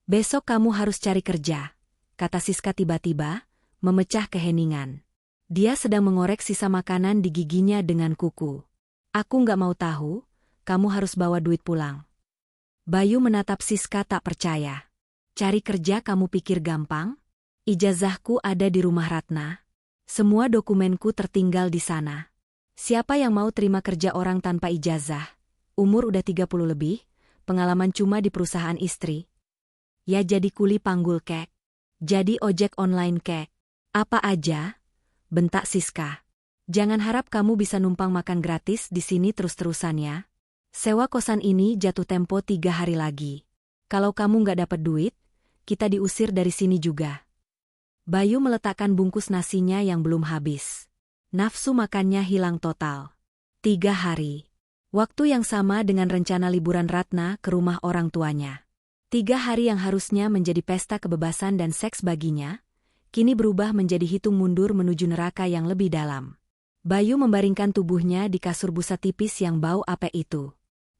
Besok kamu harus cari kerja, kata Siska tiba-tiba, memecah keheningan. Dia sedang mengorek sisa makanan di giginya dengan kuku. Aku nggak mau tahu, kamu harus bawa duit pulang. Bayu menatap Siska tak percaya. Cari kerja kamu pikir gampang? Ijazahku ada di rumah Ratna. Semua dokumenku tertinggal di sana. Siapa yang mau terima kerja orang tanpa ijazah? Umur udah 30 lebih, pengalaman cuma di perusahaan istri. Ya jadi kuli panggul kek. Jadi ojek online kek. Apa aja? Bentak Siska. Jangan harap kamu bisa numpang makan gratis di sini terus-terusan ya. Sewa kosan ini jatuh tempo 3 hari lagi. Kalau kamu nggak dapat duit, kita diusir dari sini juga. Bayu meletakkan bungkus nasinya yang belum habis. Nafsu makannya hilang total. 3 hari. Waktu yang sama dengan rencana liburan Ratna ke rumah orang tuanya. 3 hari yang harusnya menjadi pesta kebebasan dan seks baginya, kini berubah menjadi hitung mundur menuju neraka yang lebih dalam. Bayu membaringkan tubuhnya di kasur busa tipis yang bau apek itu.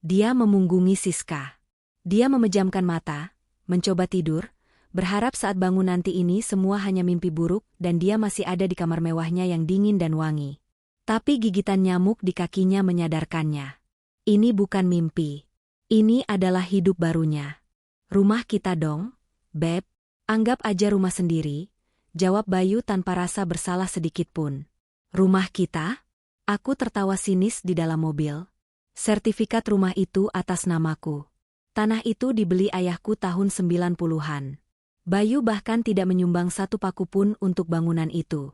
Dia memunggungi Siska. Dia memejamkan mata, mencoba tidur, berharap saat bangun nanti ini semua hanya mimpi buruk dan dia masih ada di kamar mewahnya yang dingin dan wangi. Tapi gigitan nyamuk di kakinya menyadarkannya. Ini bukan mimpi. Ini adalah hidup barunya. Rumah kita dong, Beb. Anggap aja rumah sendiri, jawab Bayu tanpa rasa bersalah sedikit pun. Rumah kita? Aku tertawa sinis di dalam mobil. Sertifikat rumah itu atas namaku. Tanah itu dibeli ayahku tahun 90-an. Bayu bahkan tidak menyumbang satu paku pun untuk bangunan itu.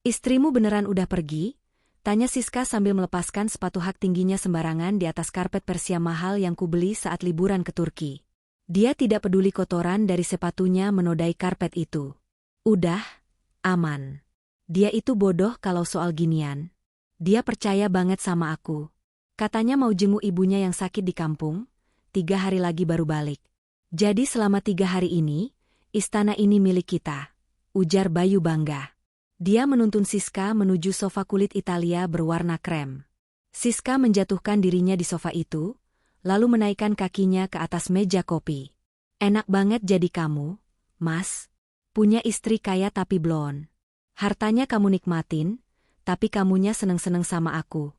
Istrimu beneran udah pergi? Tanya Siska sambil melepaskan sepatu hak tingginya sembarangan di atas karpet Persia mahal yang kubeli saat liburan ke Turki. Dia tidak peduli kotoran dari sepatunya menodai karpet itu. Udah, aman. Dia itu bodoh kalau soal ginian. Dia percaya banget sama aku. Katanya mau jenguk ibunya yang sakit di kampung, 3 hari lagi baru balik. Jadi selama 3 hari ini, istana ini milik kita, ujar Bayu bangga. Dia menuntun Siska menuju sofa kulit Italia berwarna krem. Siska menjatuhkan dirinya di sofa itu, lalu menaikkan kakinya ke atas meja kopi. Enak banget jadi kamu, Mas. Punya istri kaya tapi blond. Hartanya kamu nikmatin, tapi kamunya seneng-seneng sama aku.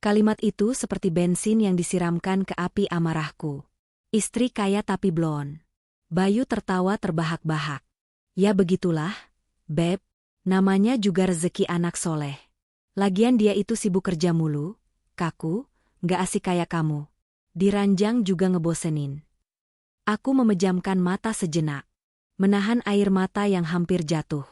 Kalimat itu seperti bensin yang disiramkan ke api amarahku. Istri kaya tapi blond. Bayu tertawa terbahak-bahak. Ya begitulah, Beb. Namanya juga rezeki anak soleh. Lagian dia itu sibuk kerja mulu, kaku, gak asik kayak kamu. Diranjang juga ngebosenin. Aku memejamkan mata sejenak. Menahan air mata yang hampir jatuh.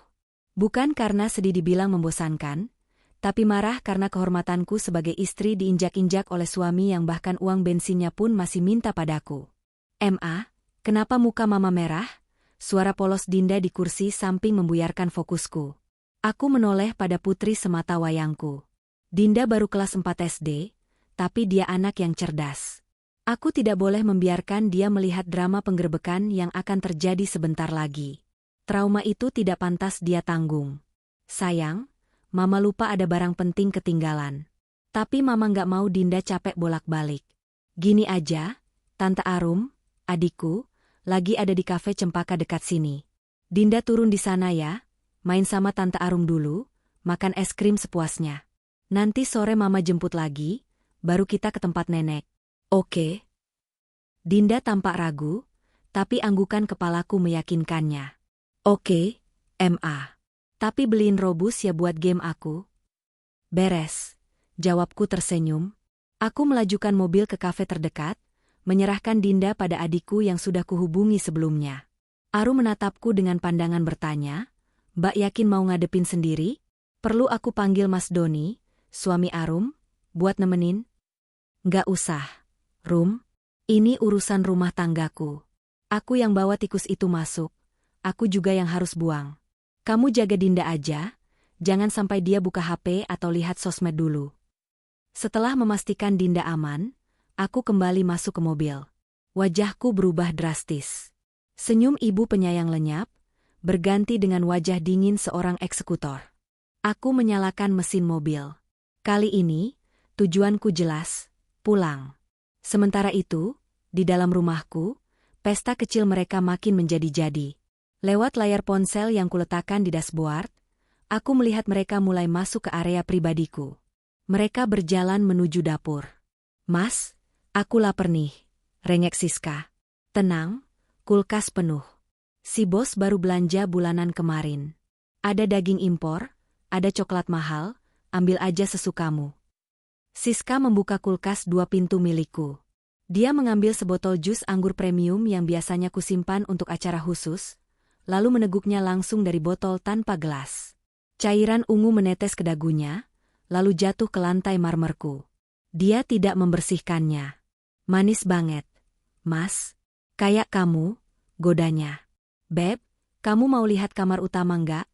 Bukan karena sedih dibilang membosankan, tapi marah karena kehormatanku sebagai istri diinjak-injak oleh suami yang bahkan uang bensinnya pun masih minta padaku. "Ma, kenapa muka Mama merah?" Suara polos Dinda di kursi samping membuyarkan fokusku. Aku menoleh pada putri semata wayangku. Dinda baru kelas 4 SD, tapi dia anak yang cerdas. Aku tidak boleh membiarkan dia melihat drama penggerbekan yang akan terjadi sebentar lagi. Trauma itu tidak pantas dia tanggung. Sayang, Mama lupa ada barang penting ketinggalan. Tapi Mama nggak mau Dinda capek bolak-balik. Gini aja, Tante Arum, adikku, lagi ada di kafe Cempaka dekat sini. Dinda turun di sana ya, main sama Tante Arum dulu, makan es krim sepuasnya. Nanti sore Mama jemput lagi, baru kita ke tempat nenek. Oke. Dinda tampak ragu, tapi anggukan kepalaku meyakinkannya. Oke, Ma. Tapi beliin Robus ya buat game aku. Beres, jawabku tersenyum. Aku melajukan mobil ke kafe terdekat, menyerahkan Dinda pada adikku yang sudah kuhubungi sebelumnya. Arum menatapku dengan pandangan bertanya, "Mbak yakin mau ngadepin sendiri? Perlu aku panggil Mas Doni, suami Arum, buat nemenin?" "Nggak usah, Rum. Ini urusan rumah tanggaku. Aku yang bawa tikus itu masuk, aku juga yang harus buang. Kamu jaga Dinda aja, jangan sampai dia buka HP atau lihat sosmed dulu." Setelah memastikan Dinda aman, aku kembali masuk ke mobil. Wajahku berubah drastis. Senyum ibu penyayang lenyap, berganti dengan wajah dingin seorang eksekutor. Aku menyalakan mesin mobil. Kali ini, tujuanku jelas, pulang. Sementara itu, di dalam rumahku, pesta kecil mereka makin menjadi-jadi. Lewat layar ponsel yang kuletakkan di dashboard, aku melihat mereka mulai masuk ke area pribadiku. Mereka berjalan menuju dapur. "Mas, aku lapar nih," rengek Siska. "Tenang, kulkas penuh. Si bos baru belanja bulanan kemarin. Ada daging impor, ada coklat mahal, ambil aja sesukamu." Siska membuka kulkas 2 pintu milikku. Dia mengambil sebotol jus anggur premium yang biasanya kusimpan untuk acara khusus, lalu meneguknya langsung dari botol tanpa gelas. Cairan ungu menetes ke dagunya, lalu jatuh ke lantai marmerku. Dia tidak membersihkannya. "Manis banget, Mas. Kayak kamu," godanya. "Beb, kamu mau lihat kamar utama nggak?"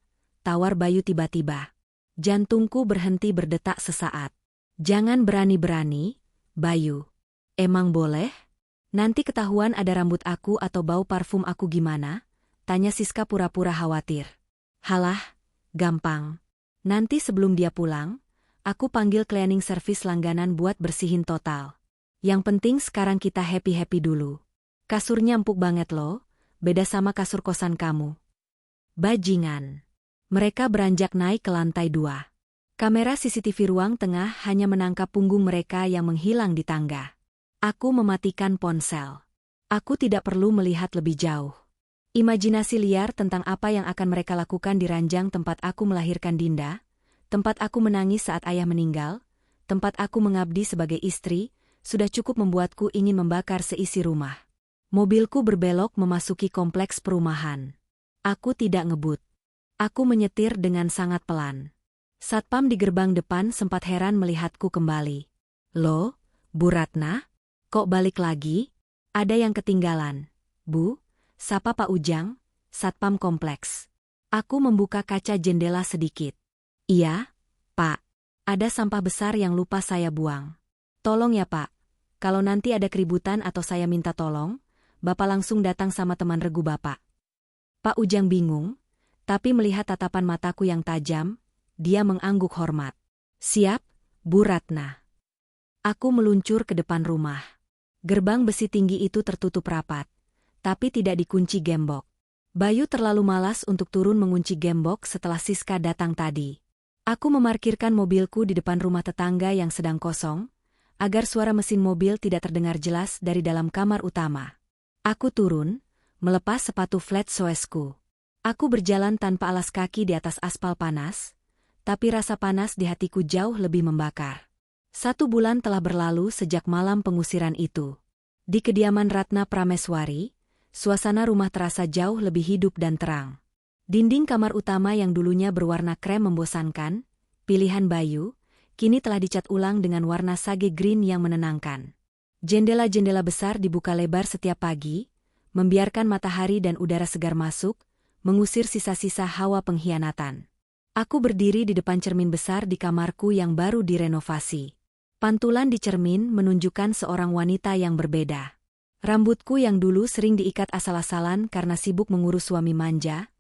tawar Bayu tiba-tiba. Jantungku berhenti berdetak sesaat. "Jangan berani-berani, Bayu." "Emang boleh? Nanti ketahuan ada rambut aku atau bau parfum aku gimana?" tanya Siska pura-pura khawatir. "Halah, gampang. Nanti sebelum dia pulang, aku panggil cleaning service langganan buat bersihin total. Yang penting sekarang kita happy-happy dulu. Kasurnya empuk banget loh, beda sama kasur kosan kamu." Bajingan. Mereka beranjak naik ke lantai 2. Kamera CCTV ruang tengah hanya menangkap punggung mereka yang menghilang di tangga. Aku mematikan ponsel. Aku tidak perlu melihat lebih jauh. Imajinasi liar tentang apa yang akan mereka lakukan di ranjang tempat aku melahirkan Dinda, tempat aku menangis saat ayah meninggal, tempat aku mengabdi sebagai istri, sudah cukup membuatku ingin membakar seisi rumah. Mobilku berbelok memasuki kompleks perumahan. Aku tidak ngebut. Aku menyetir dengan sangat pelan. Satpam di gerbang depan sempat heran melihatku kembali. "Loh, Bu Ratna? Kok balik lagi? Ada yang ketinggalan." "Bu," sapa Pak Ujang, Satpam kompleks. Aku membuka kaca jendela sedikit. "Iya, Pak. Ada sampah besar yang lupa saya buang. Tolong ya Pak, kalau nanti ada keributan atau saya minta tolong, Bapak langsung datang sama teman regu Bapak." Pak Ujang bingung, Tapi melihat tatapan mataku yang tajam, dia mengangguk hormat. "Siap, Bu Ratna." Aku meluncur ke depan rumah. Gerbang besi tinggi itu tertutup rapat, tapi tidak dikunci gembok. Bayu terlalu malas untuk turun mengunci gembok setelah Siska datang tadi. Aku memarkirkan mobilku di depan rumah tetangga yang sedang kosong, agar suara mesin mobil tidak terdengar jelas dari dalam kamar utama. Aku turun, melepas sepatu flat soesku. Aku berjalan tanpa alas kaki di atas aspal panas, tapi rasa panas di hatiku jauh lebih membakar. 1 bulan telah berlalu sejak malam pengusiran itu. Di kediaman Ratna Prameswari, suasana rumah terasa jauh lebih hidup dan terang. Dinding kamar utama yang dulunya berwarna krem membosankan, pilihan Bayu, kini telah dicat ulang dengan warna sage green yang menenangkan. Jendela-jendela besar dibuka lebar setiap pagi, membiarkan matahari dan udara segar masuk, mengusir sisa-sisa hawa pengkhianatan. Aku berdiri di depan cermin besar di kamarku yang baru direnovasi. Pantulan di cermin menunjukkan seorang wanita yang berbeda. Rambutku yang dulu sering diikat asal-asalan karena sibuk mengurus suami manja,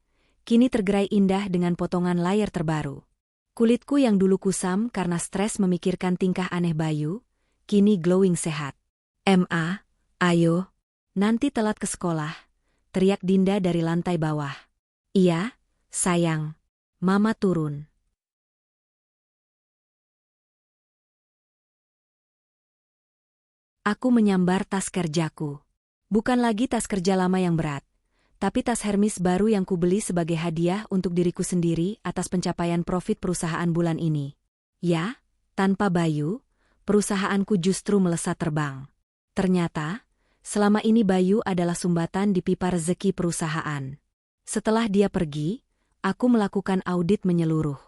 kini tergerai indah dengan potongan layar terbaru. Kulitku yang dulu kusam karena stres memikirkan tingkah aneh Bayu, kini glowing sehat. "Ma, ayo, nanti telat ke sekolah," teriak Dinda dari lantai bawah. "Iya, sayang. Mama turun." Aku menyambar tas kerjaku. Bukan lagi tas kerja lama yang berat, tapi tas Hermes baru yang kubeli sebagai hadiah untuk diriku sendiri atas pencapaian profit perusahaan bulan ini. Ya, tanpa Bayu, perusahaanku justru melesat terbang. Ternyata, selama ini Bayu adalah sumbatan di pipa rezeki perusahaan. Setelah dia pergi, aku melakukan audit menyeluruh.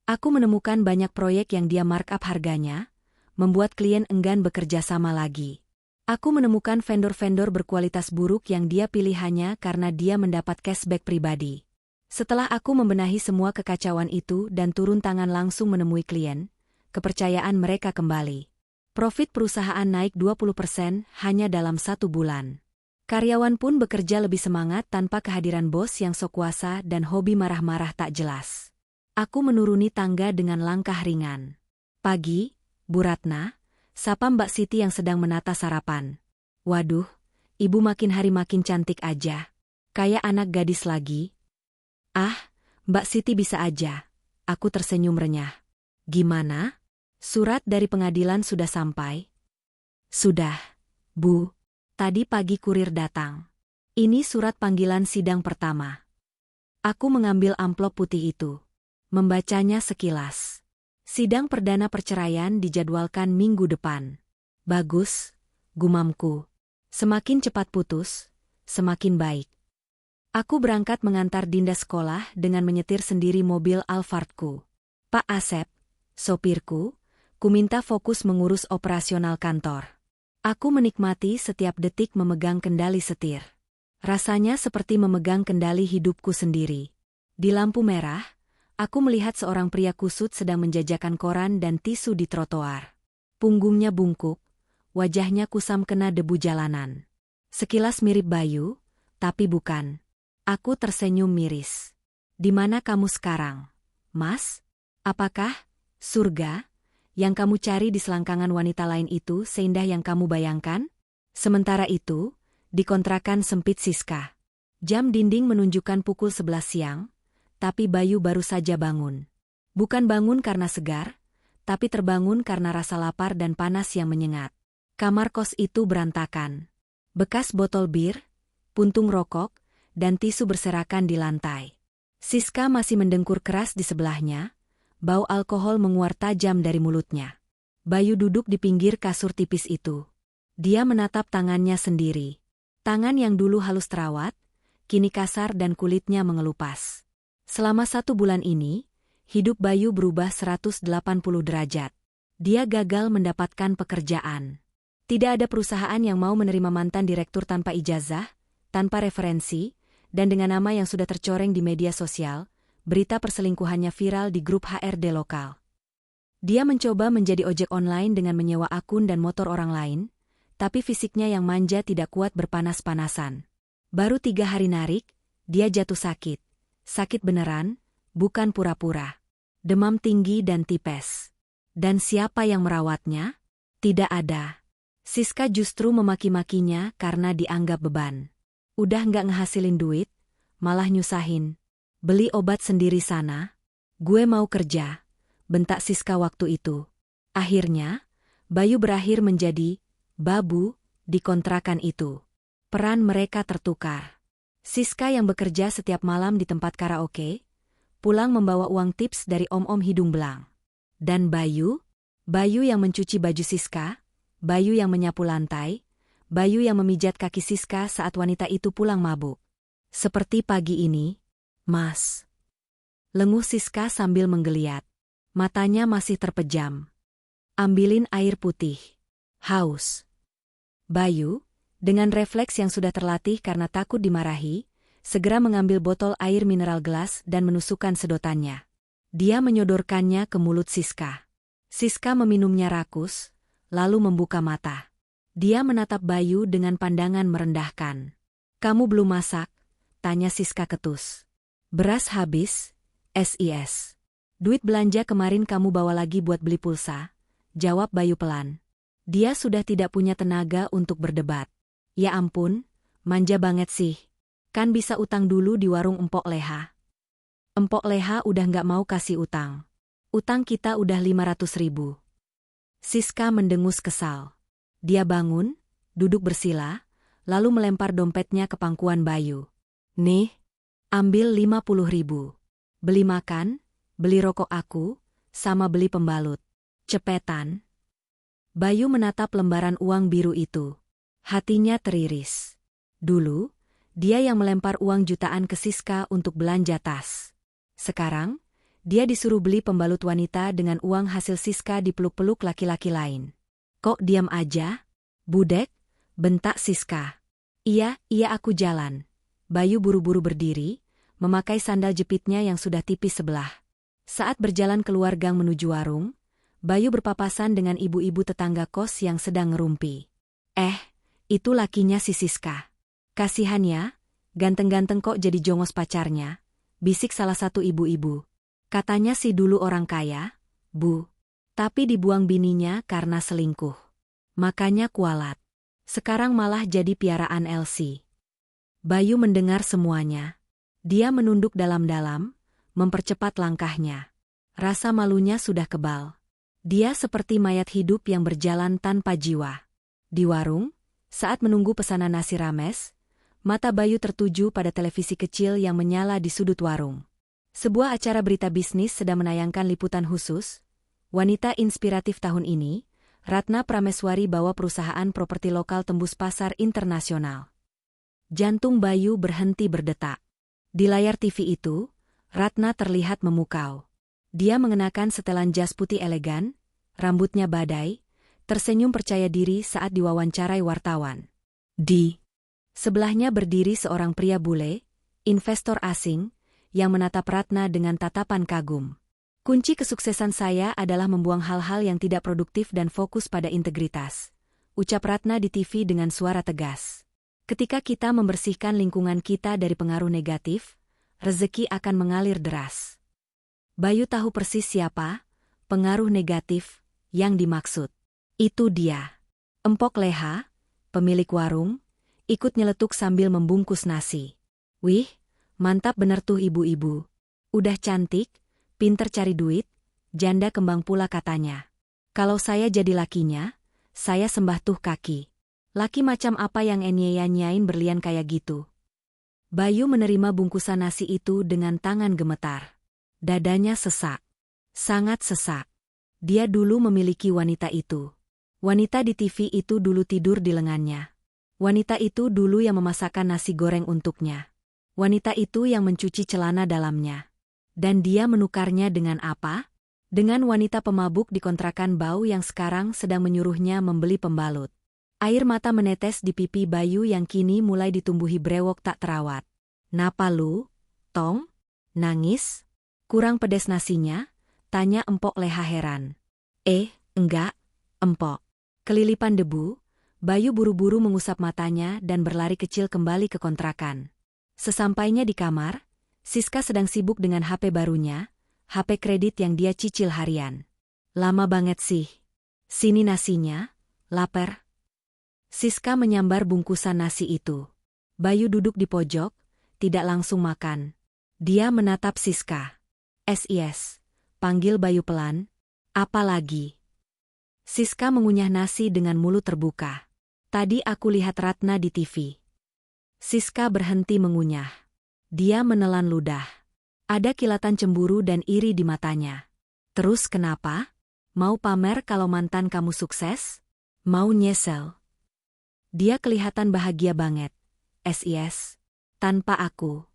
Aku menemukan banyak proyek yang dia markup harganya, membuat klien enggan bekerja sama lagi. Aku menemukan vendor-vendor berkualitas buruk yang dia pilih hanya karena dia mendapat cashback pribadi. Setelah aku membenahi semua kekacauan itu dan turun tangan langsung menemui klien, kepercayaan mereka kembali. Profit perusahaan naik 20% hanya dalam 1 bulan. Karyawan pun bekerja lebih semangat tanpa kehadiran bos yang sok kuasa dan hobi marah-marah tak jelas. Aku menuruni tangga dengan langkah ringan. "Pagi, Bu Ratna," sapa Mbak Siti yang sedang menata sarapan. "Waduh, ibu makin hari makin cantik aja. Kayak anak gadis lagi." "Ah, Mbak Siti bisa aja." Aku tersenyum renyah. "Gimana? Surat dari pengadilan sudah sampai?" "Sudah, Bu. Tadi pagi kurir datang. Ini surat panggilan sidang pertama." Aku mengambil amplop putih itu. Membacanya sekilas. Sidang perdana perceraian dijadwalkan minggu depan. Bagus, gumamku. Semakin cepat putus, semakin baik. Aku berangkat mengantar Dinda sekolah dengan menyetir sendiri mobil Alphardku. "Pak Asep, sopirku, kuminta fokus mengurus operasional kantor." Aku menikmati setiap detik memegang kendali setir. Rasanya seperti memegang kendali hidupku sendiri. Di lampu merah, aku melihat seorang pria kusut sedang menjajakan koran dan tisu di trotoar. Punggungnya bungkuk, wajahnya kusam kena debu jalanan. Sekilas mirip Bayu, tapi bukan. Aku tersenyum miris. "Di mana kamu sekarang, Mas? Apakah surga yang kamu cari di selangkangan wanita lain itu seindah yang kamu bayangkan?" Sementara itu, di kontrakan sempit Siska. Jam dinding menunjukkan pukul 11 siang, tapi Bayu baru saja bangun. Bukan bangun karena segar, tapi terbangun karena rasa lapar dan panas yang menyengat. Kamar kos itu berantakan. Bekas botol bir, puntung rokok, dan tisu berserakan di lantai. Siska masih mendengkur keras di sebelahnya, bau alkohol menguar tajam dari mulutnya. Bayu duduk di pinggir kasur tipis itu. Dia menatap tangannya sendiri. Tangan yang dulu halus terawat, kini kasar dan kulitnya mengelupas. Selama 1 bulan ini, hidup Bayu berubah 180 derajat. Dia gagal mendapatkan pekerjaan. Tidak ada perusahaan yang mau menerima mantan direktur tanpa ijazah, tanpa referensi, dan dengan nama yang sudah tercoreng di media sosial. Berita perselingkuhannya viral di grup HRD lokal. Dia mencoba menjadi ojek online dengan menyewa akun dan motor orang lain, tapi fisiknya yang manja tidak kuat berpanas-panasan. Baru 3 hari narik, dia jatuh sakit. Sakit beneran, bukan pura-pura. Demam tinggi dan tipes. Dan siapa yang merawatnya? Tidak ada. Siska justru memaki-makinya karena dianggap beban. Udah nggak ngehasilin duit, malah nyusahin. Beli obat sendiri sana. Gue mau kerja, bentak Siska waktu itu. Akhirnya, Bayu berakhir menjadi babu di kontrakan itu. Peran mereka tertukar. Siska yang bekerja setiap malam di tempat karaoke, pulang membawa uang tips dari om-om hidung belang. Dan Bayu yang mencuci baju Siska, Bayu yang menyapu lantai, Bayu yang memijat kaki Siska saat wanita itu pulang mabuk. Seperti pagi ini, Mas. Lenguh Siska sambil menggeliat. Matanya masih terpejam. Ambilin air putih. Haus. Bayu, dengan refleks yang sudah terlatih karena takut dimarahi, segera mengambil botol air mineral gelas dan menusukkan sedotannya. Dia menyodorkannya ke mulut Siska. Siska meminumnya rakus, lalu membuka mata. Dia menatap Bayu dengan pandangan merendahkan. Kamu belum masak? Tanya Siska ketus. Beras habis, SIS. Duit belanja kemarin kamu bawa lagi buat beli pulsa, jawab Bayu pelan. Dia sudah tidak punya tenaga untuk berdebat. Ya ampun, manja banget sih. Kan bisa utang dulu di warung Empok Leha. Empok Leha udah nggak mau kasih utang. Utang kita udah 500.000. Siska mendengus kesal. Dia bangun, duduk bersila, lalu melempar dompetnya ke pangkuan Bayu. Nih, ambil 50.000. Beli makan, beli rokok aku, sama beli pembalut. Cepetan. Bayu menatap lembaran uang biru itu. Hatinya teriris. Dulu, dia yang melempar uang jutaan ke Siska untuk belanja tas. Sekarang, dia disuruh beli pembalut wanita dengan uang hasil Siska dipeluk-peluk laki-laki lain. Kok diam aja? Budek, bentak Siska. Iya aku jalan. Bayu buru-buru berdiri, memakai sandal jepitnya yang sudah tipis sebelah. Saat berjalan keluar gang menuju warung, Bayu berpapasan dengan ibu-ibu tetangga kos yang sedang ngerumpi. Itu lakinya si Siska. Kasihan ya, ganteng-ganteng kok jadi jongos pacarnya, bisik salah satu ibu-ibu. Katanya sih dulu orang kaya, Bu. Tapi dibuang bininya karena selingkuh. Makanya kualat. Sekarang malah jadi piaraan Elsie. Bayu mendengar semuanya. Dia menunduk dalam-dalam, mempercepat langkahnya. Rasa malunya sudah kebal. Dia seperti mayat hidup yang berjalan tanpa jiwa. Di warung, saat menunggu pesanan nasi rames, mata Bayu tertuju pada televisi kecil yang menyala di sudut warung. Sebuah acara berita bisnis sedang menayangkan liputan khusus. Wanita inspiratif tahun ini, Ratna Prameswari bawa perusahaan properti lokal tembus pasar internasional. Jantung Bayu berhenti berdetak. Di layar TV itu, Ratna terlihat memukau. Dia mengenakan setelan jas putih elegan, rambutnya badai, tersenyum percaya diri saat diwawancarai wartawan. Di sebelahnya berdiri seorang pria bule, investor asing, yang menatap Ratna dengan tatapan kagum. Kunci kesuksesan saya adalah membuang hal-hal yang tidak produktif dan fokus pada integritas, ucap Ratna di TV dengan suara tegas. Ketika kita membersihkan lingkungan kita dari pengaruh negatif, rezeki akan mengalir deras. Bayu tahu persis siapa pengaruh negatif yang dimaksud. Itu dia. Empok Leha, pemilik warung, ikut nyeletuk sambil membungkus nasi. Wih, mantap bener tuh ibu-ibu. Udah cantik, pinter cari duit, janda kembang pula katanya. Kalau saya jadi lakinya, saya sembah tuh kaki. Laki macam apa yang nyain berlian kayak gitu? Bayu menerima bungkusan nasi itu dengan tangan gemetar. Dadanya sesak. Sangat sesak. Dia dulu memiliki wanita itu. Wanita di TV itu dulu tidur di lengannya. Wanita itu dulu yang memasakkan nasi goreng untuknya. Wanita itu yang mencuci celana dalamnya. Dan dia menukarnya dengan apa? Dengan wanita pemabuk di kontrakan bau yang sekarang sedang menyuruhnya membeli pembalut. Air mata menetes di pipi Bayu yang kini mulai ditumbuhi brewok tak terawat. Napa lu, Tong? Nangis? Kurang pedes nasinya? Tanya Empok Leha heran. Enggak, Empok. Kelilipan debu, Bayu buru-buru mengusap matanya dan berlari kecil kembali ke kontrakan. Sesampainya di kamar, Siska sedang sibuk dengan HP barunya, HP kredit yang dia cicil harian. Lama banget sih. Sini nasinya, lapar. Siska menyambar bungkusan nasi itu. Bayu duduk di pojok, tidak langsung makan. Dia menatap Siska. "SIS," panggil Bayu pelan. "Apa lagi?" Siska mengunyah nasi dengan mulut terbuka. "Tadi aku lihat Ratna di TV." Siska berhenti mengunyah. Dia menelan ludah. Ada kilatan cemburu dan iri di matanya. "Terus kenapa? Mau pamer kalau mantan kamu sukses? Mau nyesel?" Dia kelihatan bahagia banget. "SIS. Tanpa aku."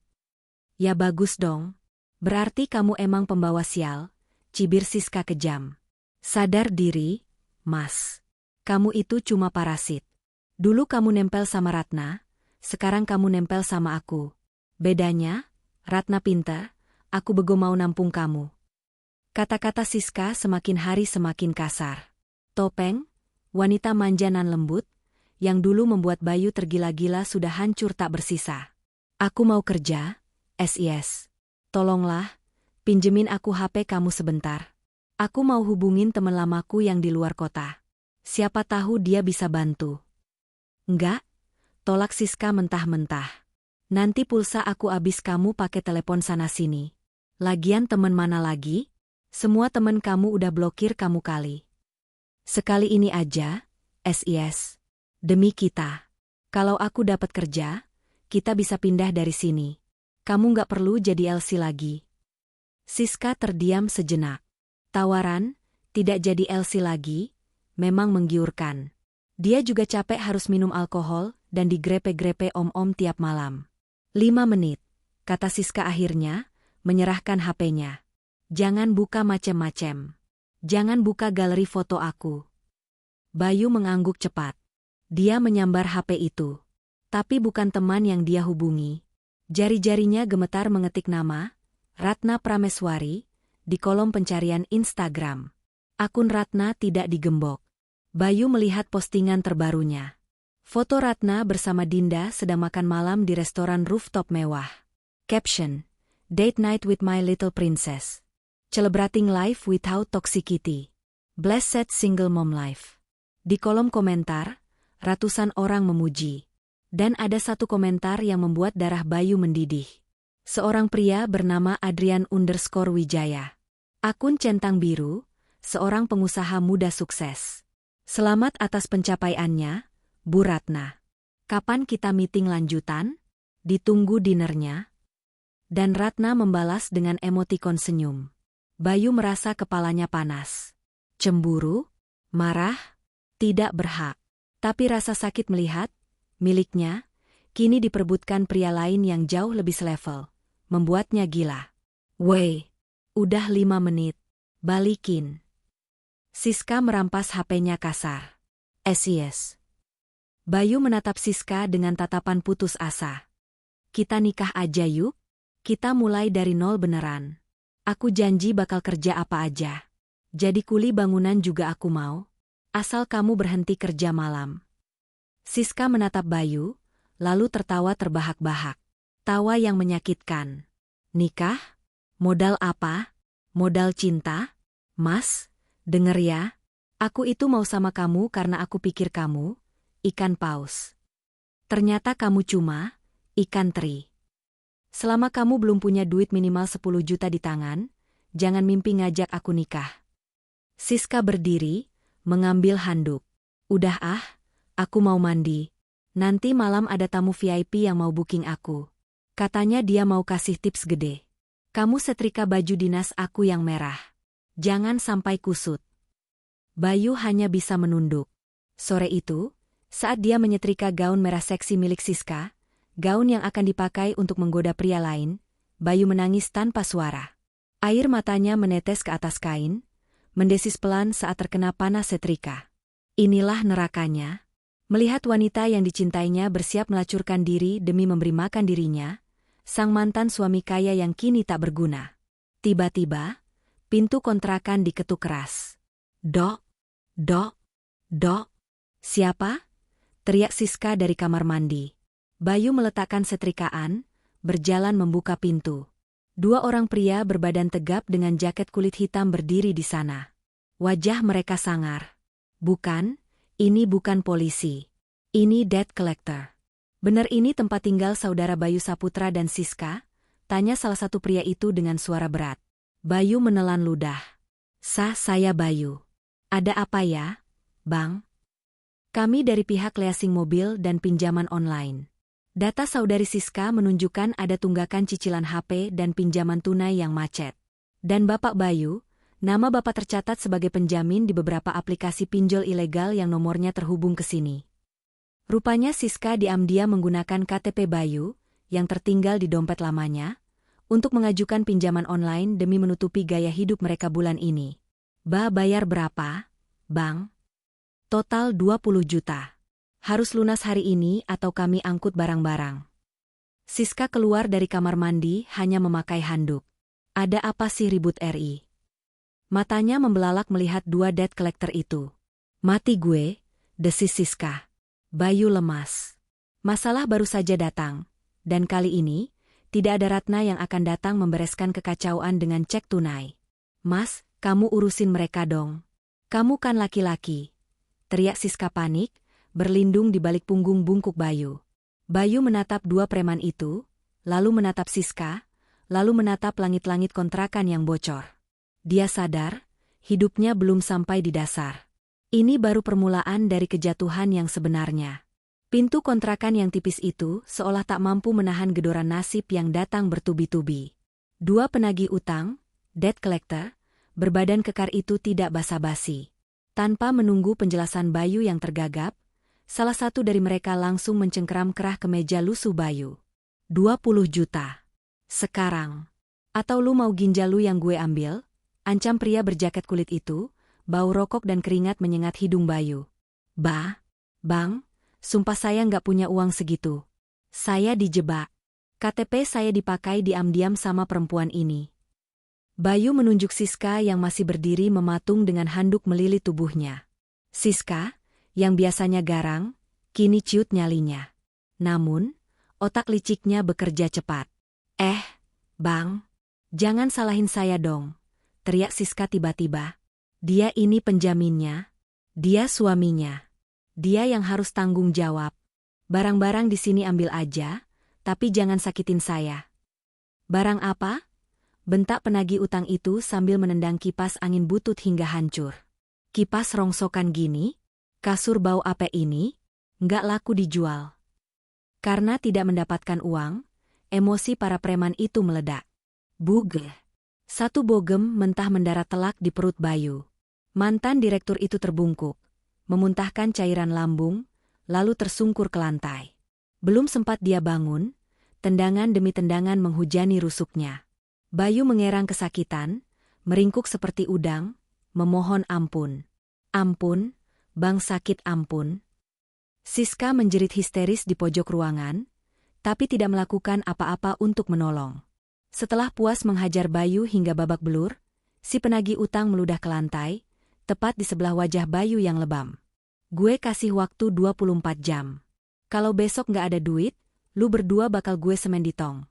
"Ya bagus dong. Berarti kamu emang pembawa sial," cibir Siska kejam. "Sadar diri, Mas. Kamu itu cuma parasit. Dulu kamu nempel sama Ratna, sekarang kamu nempel sama aku. Bedanya, Ratna pintar, aku bego mau nampung kamu." Kata-kata Siska semakin hari semakin kasar. Topeng, wanita manja nan lembut, yang dulu membuat Bayu tergila-gila sudah hancur tak bersisa. "Aku mau kerja, SIS. Tolonglah, pinjemin aku HP kamu sebentar. Aku mau hubungin teman lamaku yang di luar kota. Siapa tahu dia bisa bantu." "Enggak," tolak Siska mentah-mentah. "Nanti pulsa aku habis kamu pakai telepon sana-sini. Lagian temen mana lagi? Semua temen kamu udah blokir kamu kali. Sekali ini aja, SIS. Demi kita. Kalau aku dapat kerja, kita bisa pindah dari sini. Kamu nggak perlu jadi LC lagi." Siska terdiam sejenak. Tawaran, tidak jadi LC lagi, memang menggiurkan. Dia juga capek harus minum alkohol dan digrepe-grepe om-om tiap malam. 5 menit, kata Siska akhirnya, menyerahkan HP-nya. "Jangan buka macem-macem. Jangan buka galeri foto aku." Bayu mengangguk cepat. Dia menyambar HP itu. Tapi bukan teman yang dia hubungi. Jari-jarinya gemetar mengetik nama, Ratna Prameswari, di kolom pencarian Instagram. Akun Ratna tidak digembok. Bayu melihat postingan terbarunya. Foto Ratna bersama Dinda sedang makan malam di restoran rooftop mewah. Caption, "Date night with my little princess. Celebrating life without toxicity. Blessed single mom life." Di kolom komentar, ratusan orang memuji. Dan ada satu komentar yang membuat darah Bayu mendidih. Seorang pria bernama Adrian_Wijaya. Akun centang biru, seorang pengusaha muda sukses. "Selamat atas pencapaiannya, Bu Ratna. Kapan kita meeting lanjutan? Ditunggu dinernya." Dan Ratna membalas dengan emotikon senyum. Bayu merasa kepalanya panas. Cemburu? Marah? Tidak berhak. Tapi rasa sakit melihat, miliknya, kini diperebutkan pria lain yang jauh lebih selevel. Membuatnya gila. "Weh, udah 5 menit. Balikin." Siska merampas HP-nya kasar. "SIS." Bayu menatap Siska dengan tatapan putus asa. "Kita nikah aja yuk. Kita mulai dari nol beneran. Aku janji bakal kerja apa aja. Jadi kuli bangunan juga aku mau. Asal kamu berhenti kerja malam." Siska menatap Bayu, lalu tertawa terbahak-bahak. Tawa yang menyakitkan. "Nikah? Modal apa? Modal cinta? Mas, denger ya. Aku itu mau sama kamu karena aku pikir kamu ikan paus. Ternyata kamu cuma ikan teri. Selama kamu belum punya duit minimal 10 juta di tangan, jangan mimpi ngajak aku nikah." Siska berdiri, mengambil handuk. "Udah ah, aku mau mandi. Nanti malam ada tamu VIP yang mau booking aku. Katanya dia mau kasih tips gede. Kamu setrika baju dinas aku yang merah. Jangan sampai kusut." Bayu hanya bisa menunduk. Sore itu, saat dia menyetrika gaun merah seksi milik Siska, gaun yang akan dipakai untuk menggoda pria lain, Bayu menangis tanpa suara. Air matanya menetes ke atas kain, mendesis pelan saat terkena panas setrika. Inilah nerakanya. Melihat wanita yang dicintainya bersiap melacurkan diri demi memberi makan dirinya, sang mantan suami kaya yang kini tak berguna. Tiba-tiba, pintu kontrakan diketuk keras. "Dok, dok, dok." "Siapa?" teriak Siska dari kamar mandi. Bayu meletakkan setrikaan, berjalan membuka pintu. Dua orang pria berbadan tegap dengan jaket kulit hitam berdiri di sana. Wajah mereka sangar. Bukan, ini bukan polisi. Ini debt collector. Benar ini tempat tinggal saudara Bayu Saputra dan Siska? Tanya salah satu pria itu dengan suara berat. Bayu menelan ludah. Saya Bayu. Ada apa ya, Bang? Kami dari pihak leasing mobil dan pinjaman online. Data saudari Siska menunjukkan ada tunggakan cicilan HP dan pinjaman tunai yang macet. Dan Bapak Bayu, nama Bapak tercatat sebagai penjamin di beberapa aplikasi pinjol ilegal yang nomornya terhubung ke sini. Rupanya Siska diam-diam menggunakan KTP Bayu, yang tertinggal di dompet lamanya, untuk mengajukan pinjaman online demi menutupi gaya hidup mereka bulan ini. Bayar berapa, Bang? Total 20 juta. Harus lunas hari ini atau kami angkut barang-barang. Siska keluar dari kamar mandi hanya memakai handuk. Ada apa sih ribut RI? Matanya membelalak melihat dua debt collector itu. Mati gue, desis Siska. Bayu lemas. Masalah baru saja datang. Dan kali ini, tidak ada Ratna yang akan datang membereskan kekacauan dengan cek tunai. Mas, kamu urusin mereka dong. Kamu kan laki-laki. Teriak Siska panik, berlindung di balik punggung bungkuk Bayu. Bayu menatap dua preman itu, lalu menatap Siska, lalu menatap langit-langit kontrakan yang bocor. Dia sadar, hidupnya belum sampai di dasar. Ini baru permulaan dari kejatuhan yang sebenarnya. Pintu kontrakan yang tipis itu seolah tak mampu menahan gedoran nasib yang datang bertubi-tubi. Dua penagih utang, debt collector, berbadan kekar itu tidak basa-basi. Tanpa menunggu penjelasan Bayu yang tergagap, salah satu dari mereka langsung mencengkeram kerah ke meja lusuh Bayu. 20 juta. Sekarang. Atau lu mau ginjal lu yang gue ambil? Ancam pria berjaket kulit itu, bau rokok dan keringat menyengat hidung Bayu. Bang, sumpah saya nggak punya uang segitu. Saya dijebak. KTP saya dipakai diam-diam sama perempuan ini. Bayu menunjuk Siska yang masih berdiri mematung dengan handuk melilit tubuhnya. Siska, yang biasanya garang, kini ciut nyalinya. Namun, otak liciknya bekerja cepat. Bang, jangan salahin saya dong, teriak Siska tiba-tiba. Dia ini penjaminnya, dia suaminya. Dia yang harus tanggung jawab. Barang-barang di sini ambil aja, tapi jangan sakitin saya. Barang apa? Bentak penagih utang itu sambil menendang kipas angin butut hingga hancur. Kipas rongsokan gini? Kasur bau apa ini? Nggak laku dijual. Karena tidak mendapatkan uang, emosi para preman itu meledak. Buge. Satu bogem mentah mendarat telak di perut Bayu. Mantan direktur itu terbungkuk, memuntahkan cairan lambung, lalu tersungkur ke lantai. Belum sempat dia bangun, tendangan demi tendangan menghujani rusuknya. Bayu mengerang kesakitan, meringkuk seperti udang, memohon ampun. Ampun, Bang sakit ampun. Siska menjerit histeris di pojok ruangan, tapi tidak melakukan apa-apa untuk menolong. Setelah puas menghajar Bayu hingga babak belur, si penagih utang meludah ke lantai, tepat di sebelah wajah Bayu yang lebam. Gue kasih waktu 24 jam. Kalau besok nggak ada duit, lu berdua bakal gue semen di tong.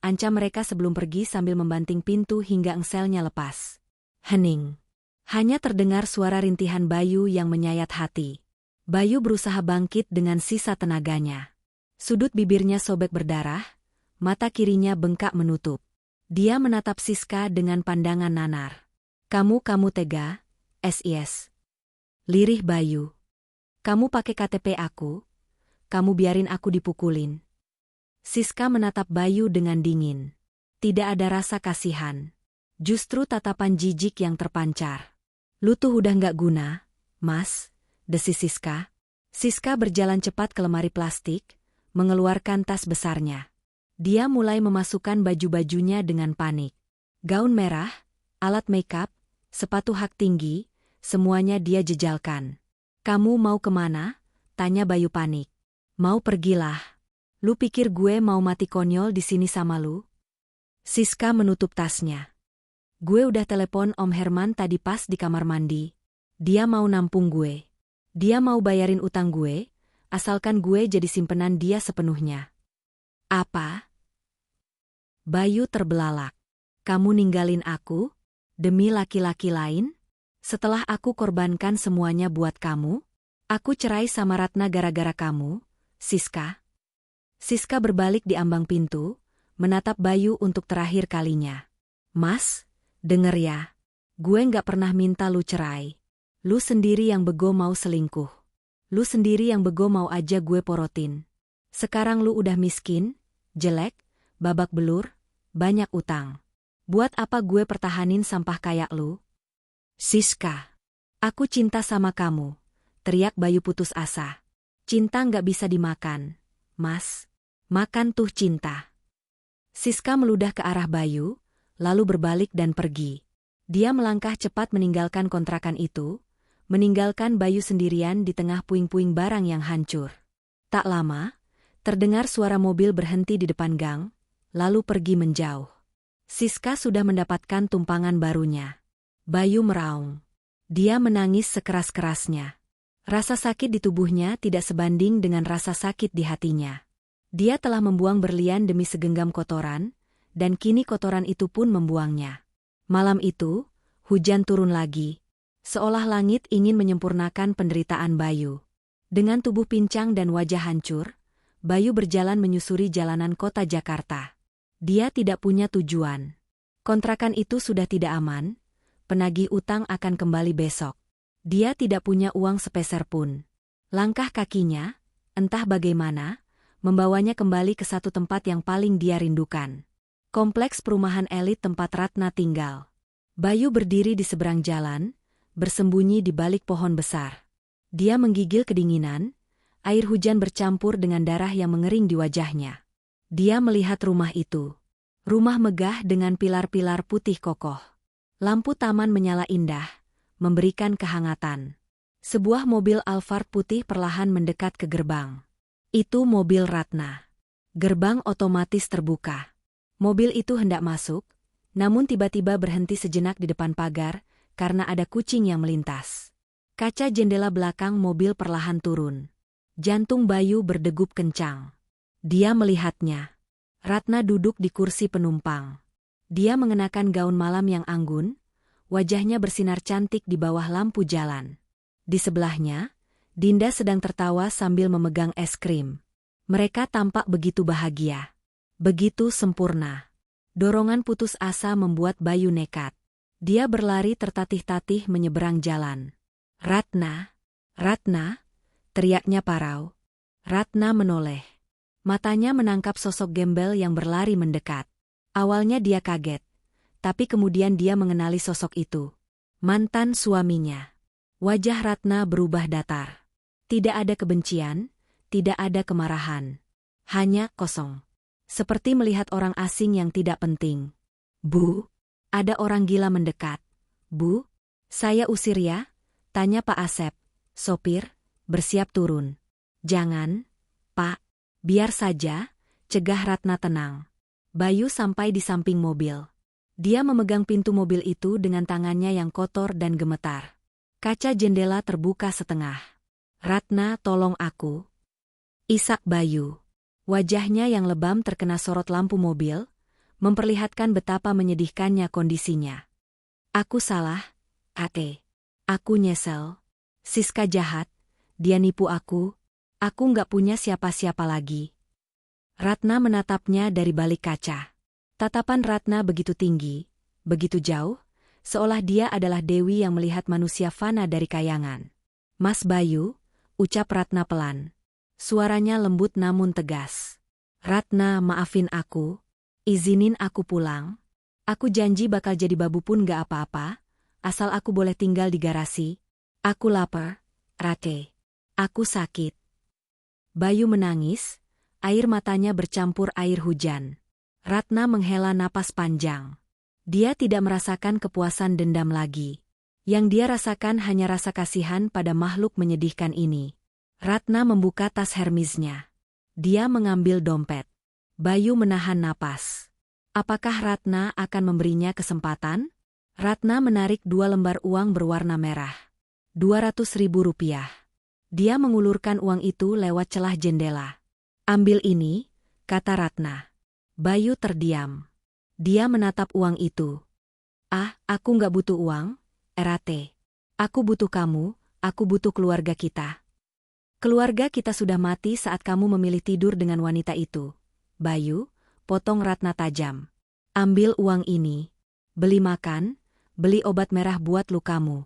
Ancam mereka sebelum pergi sambil membanting pintu hingga engselnya lepas. Hening. Hanya terdengar suara rintihan Bayu yang menyayat hati. Bayu berusaha bangkit dengan sisa tenaganya. Sudut bibirnya sobek berdarah, mata kirinya bengkak menutup. Dia menatap Siska dengan pandangan nanar. Kamu tega, SIS. Lirih Bayu. Kamu pakai KTP aku, kamu biarin aku dipukulin. Siska menatap Bayu dengan dingin. Tidak ada rasa kasihan. Justru tatapan jijik yang terpancar. Lu tuh udah nggak guna, Mas, desis Siska. Siska berjalan cepat ke lemari plastik, mengeluarkan tas besarnya. Dia mulai memasukkan baju-bajunya dengan panik. Gaun merah, alat makeup, sepatu hak tinggi, semuanya dia jejalkan. Kamu mau kemana? Tanya Bayu panik. Mau pergilah. Lu pikir gue mau mati konyol di sini sama lu? Siska menutup tasnya. Gue udah telepon Om Herman tadi pas di kamar mandi. Dia mau nampung gue. Dia mau bayarin utang gue, asalkan gue jadi simpenan dia sepenuhnya. Apa? Bayu terbelalak. Kamu ninggalin aku? Demi laki-laki lain? Setelah aku korbankan semuanya buat kamu? Aku cerai sama Ratna gara-gara kamu, Siska. Siska berbalik di ambang pintu, menatap Bayu untuk terakhir kalinya. Mas, denger ya. Gue nggak pernah minta lu cerai. Lu sendiri yang bego mau selingkuh. Lu sendiri yang bego mau aja gue porotin. Sekarang lu udah miskin, jelek, babak belur, banyak utang. Buat apa gue pertahanin sampah kayak lu? Siska, aku cinta sama kamu, teriak Bayu putus asa. Cinta nggak bisa dimakan, Mas. Makan tuh cinta. Siska meludah ke arah Bayu, lalu berbalik dan pergi. Dia melangkah cepat meninggalkan kontrakan itu, meninggalkan Bayu sendirian di tengah puing-puing barang yang hancur. Tak lama, terdengar suara mobil berhenti di depan gang, lalu pergi menjauh. Siska sudah mendapatkan tumpangan barunya. Bayu meraung. Dia menangis sekeras-kerasnya. Rasa sakit di tubuhnya tidak sebanding dengan rasa sakit di hatinya. Dia telah membuang berlian demi segenggam kotoran, dan kini kotoran itu pun membuangnya. Malam itu, hujan turun lagi. Seolah langit ingin menyempurnakan penderitaan Bayu. Dengan tubuh pincang dan wajah hancur, Bayu berjalan menyusuri jalanan kota Jakarta. Dia tidak punya tujuan. Kontrakan itu sudah tidak aman, penagih utang akan kembali besok. Dia tidak punya uang sepeser pun. Langkah kakinya, entah bagaimana, membawanya kembali ke satu tempat yang paling dia rindukan. Kompleks perumahan elit tempat Ratna tinggal. Bayu berdiri di seberang jalan, bersembunyi di balik pohon besar. Dia menggigil kedinginan, air hujan bercampur dengan darah yang mengering di wajahnya. Dia melihat rumah itu. Rumah megah dengan pilar-pilar putih kokoh. Lampu taman menyala indah, memberikan kehangatan. Sebuah mobil Alphard putih perlahan mendekat ke gerbang. Itu mobil Ratna. Gerbang otomatis terbuka. Mobil itu hendak masuk, namun tiba-tiba berhenti sejenak di depan pagar, karena ada kucing yang melintas. Kaca jendela belakang mobil perlahan turun. Jantung Bayu berdegup kencang. Dia melihatnya. Ratna duduk di kursi penumpang. Dia mengenakan gaun malam yang anggun, wajahnya bersinar cantik di bawah lampu jalan. Di sebelahnya, Dinda sedang tertawa sambil memegang es krim. Mereka tampak begitu bahagia. Begitu sempurna. Dorongan putus asa membuat Bayu nekat. Dia berlari tertatih-tatih menyeberang jalan. Ratna, Ratna, teriaknya parau. Ratna menoleh. Matanya menangkap sosok gembel yang berlari mendekat. Awalnya dia kaget, tapi kemudian dia mengenali sosok itu. Mantan suaminya. Wajah Ratna berubah datar. Tidak ada kebencian, tidak ada kemarahan. Hanya kosong. Seperti melihat orang asing yang tidak penting. Bu, ada orang gila mendekat. Bu, saya usir ya? Tanya Pak Asep. Sopir, bersiap turun. Jangan, Pak. Biar saja, cegah Ratna tenang. Bayu sampai di samping mobil. Dia memegang pintu mobil itu dengan tangannya yang kotor dan gemetar. Kaca jendela terbuka setengah. Ratna, tolong aku. Isak Bayu. Wajahnya yang lebam terkena sorot lampu mobil, memperlihatkan betapa menyedihkannya kondisinya. Aku salah, Ate. Aku nyesel. Siska jahat, dia nipu aku nggak punya siapa-siapa lagi. Ratna menatapnya dari balik kaca. Tatapan Ratna begitu tinggi, begitu jauh, seolah dia adalah dewi yang melihat manusia fana dari kayangan. Mas Bayu, ucap Ratna pelan. Suaranya lembut namun tegas. Ratna, maafin aku. Izinin aku pulang. Aku janji bakal jadi babu pun gak apa-apa, asal aku boleh tinggal di garasi. Aku lapar, Rate. Aku sakit. Bayu menangis, air matanya bercampur air hujan. Ratna menghela napas panjang. Dia tidak merasakan kepuasan dendam lagi. Yang dia rasakan hanya rasa kasihan pada makhluk menyedihkan ini. Ratna membuka tas Hermesnya. Dia mengambil dompet. Bayu menahan napas. Apakah Ratna akan memberinya kesempatan? Ratna menarik 2 lembar uang berwarna merah. 200.000 rupiah. Dia mengulurkan uang itu lewat celah jendela. Ambil ini, kata Ratna. Bayu terdiam. Dia menatap uang itu. Ah, aku nggak butuh uang, Erate. Aku butuh kamu, aku butuh keluarga kita. Keluarga kita sudah mati saat kamu memilih tidur dengan wanita itu. Bayu, potong Ratna tajam. Ambil uang ini. Beli makan, beli obat merah buat lukamu.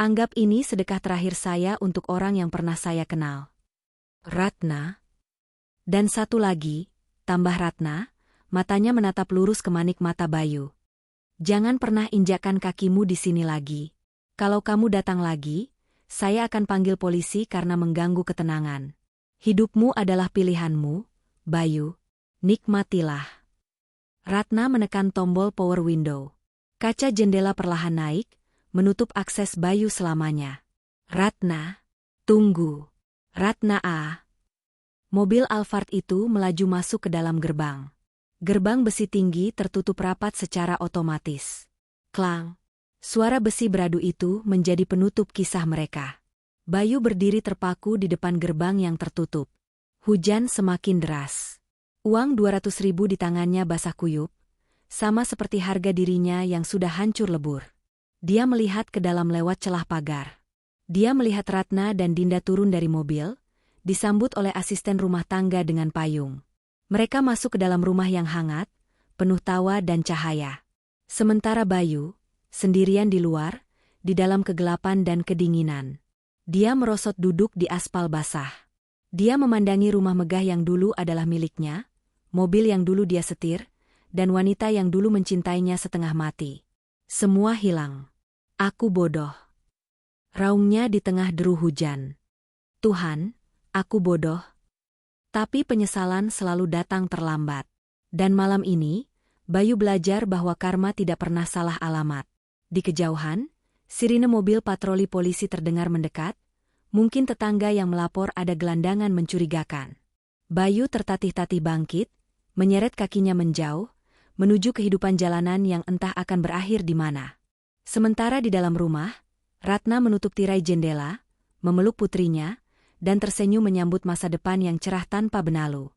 Anggap ini sedekah terakhir saya untuk orang yang pernah saya kenal. Ratna. Dan satu lagi, tambah Ratna, matanya menatap lurus ke manik mata Bayu. Jangan pernah injakkan kakimu di sini lagi. Kalau kamu datang lagi, saya akan panggil polisi karena mengganggu ketenangan. Hidupmu adalah pilihanmu, Bayu. Nikmatilah. Ratna menekan tombol power window. Kaca jendela perlahan naik, menutup akses Bayu selamanya. Ratna, tunggu. Ratna A. Mobil Alphard itu melaju masuk ke dalam gerbang. Gerbang besi tinggi tertutup rapat secara otomatis. Klang. Suara besi beradu itu menjadi penutup kisah mereka. Bayu berdiri terpaku di depan gerbang yang tertutup. Hujan semakin deras. Uang 200.000 di tangannya basah kuyup, sama seperti harga dirinya yang sudah hancur lebur. Dia melihat ke dalam lewat celah pagar. Dia melihat Ratna dan Dinda turun dari mobil, disambut oleh asisten rumah tangga dengan payung. Mereka masuk ke dalam rumah yang hangat, penuh tawa dan cahaya. Sementara Bayu, sendirian di luar, di dalam kegelapan dan kedinginan. Dia merosot duduk di aspal basah. Dia memandangi rumah megah yang dulu adalah miliknya, mobil yang dulu dia setir, dan wanita yang dulu mencintainya setengah mati. Semua hilang. Aku bodoh. Raungnya di tengah deru hujan. Tuhan, aku bodoh. Tapi penyesalan selalu datang terlambat. Dan malam ini, Bayu belajar bahwa karma tidak pernah salah alamat. Di kejauhan, sirine mobil patroli polisi terdengar mendekat, mungkin tetangga yang melapor ada gelandangan mencurigakan. Bayu tertatih-tatih bangkit, menyeret kakinya menjauh, menuju kehidupan jalanan yang entah akan berakhir di mana. Sementara di dalam rumah, Ratna menutup tirai jendela, memeluk putrinya, dan tersenyum menyambut masa depan yang cerah tanpa benalu.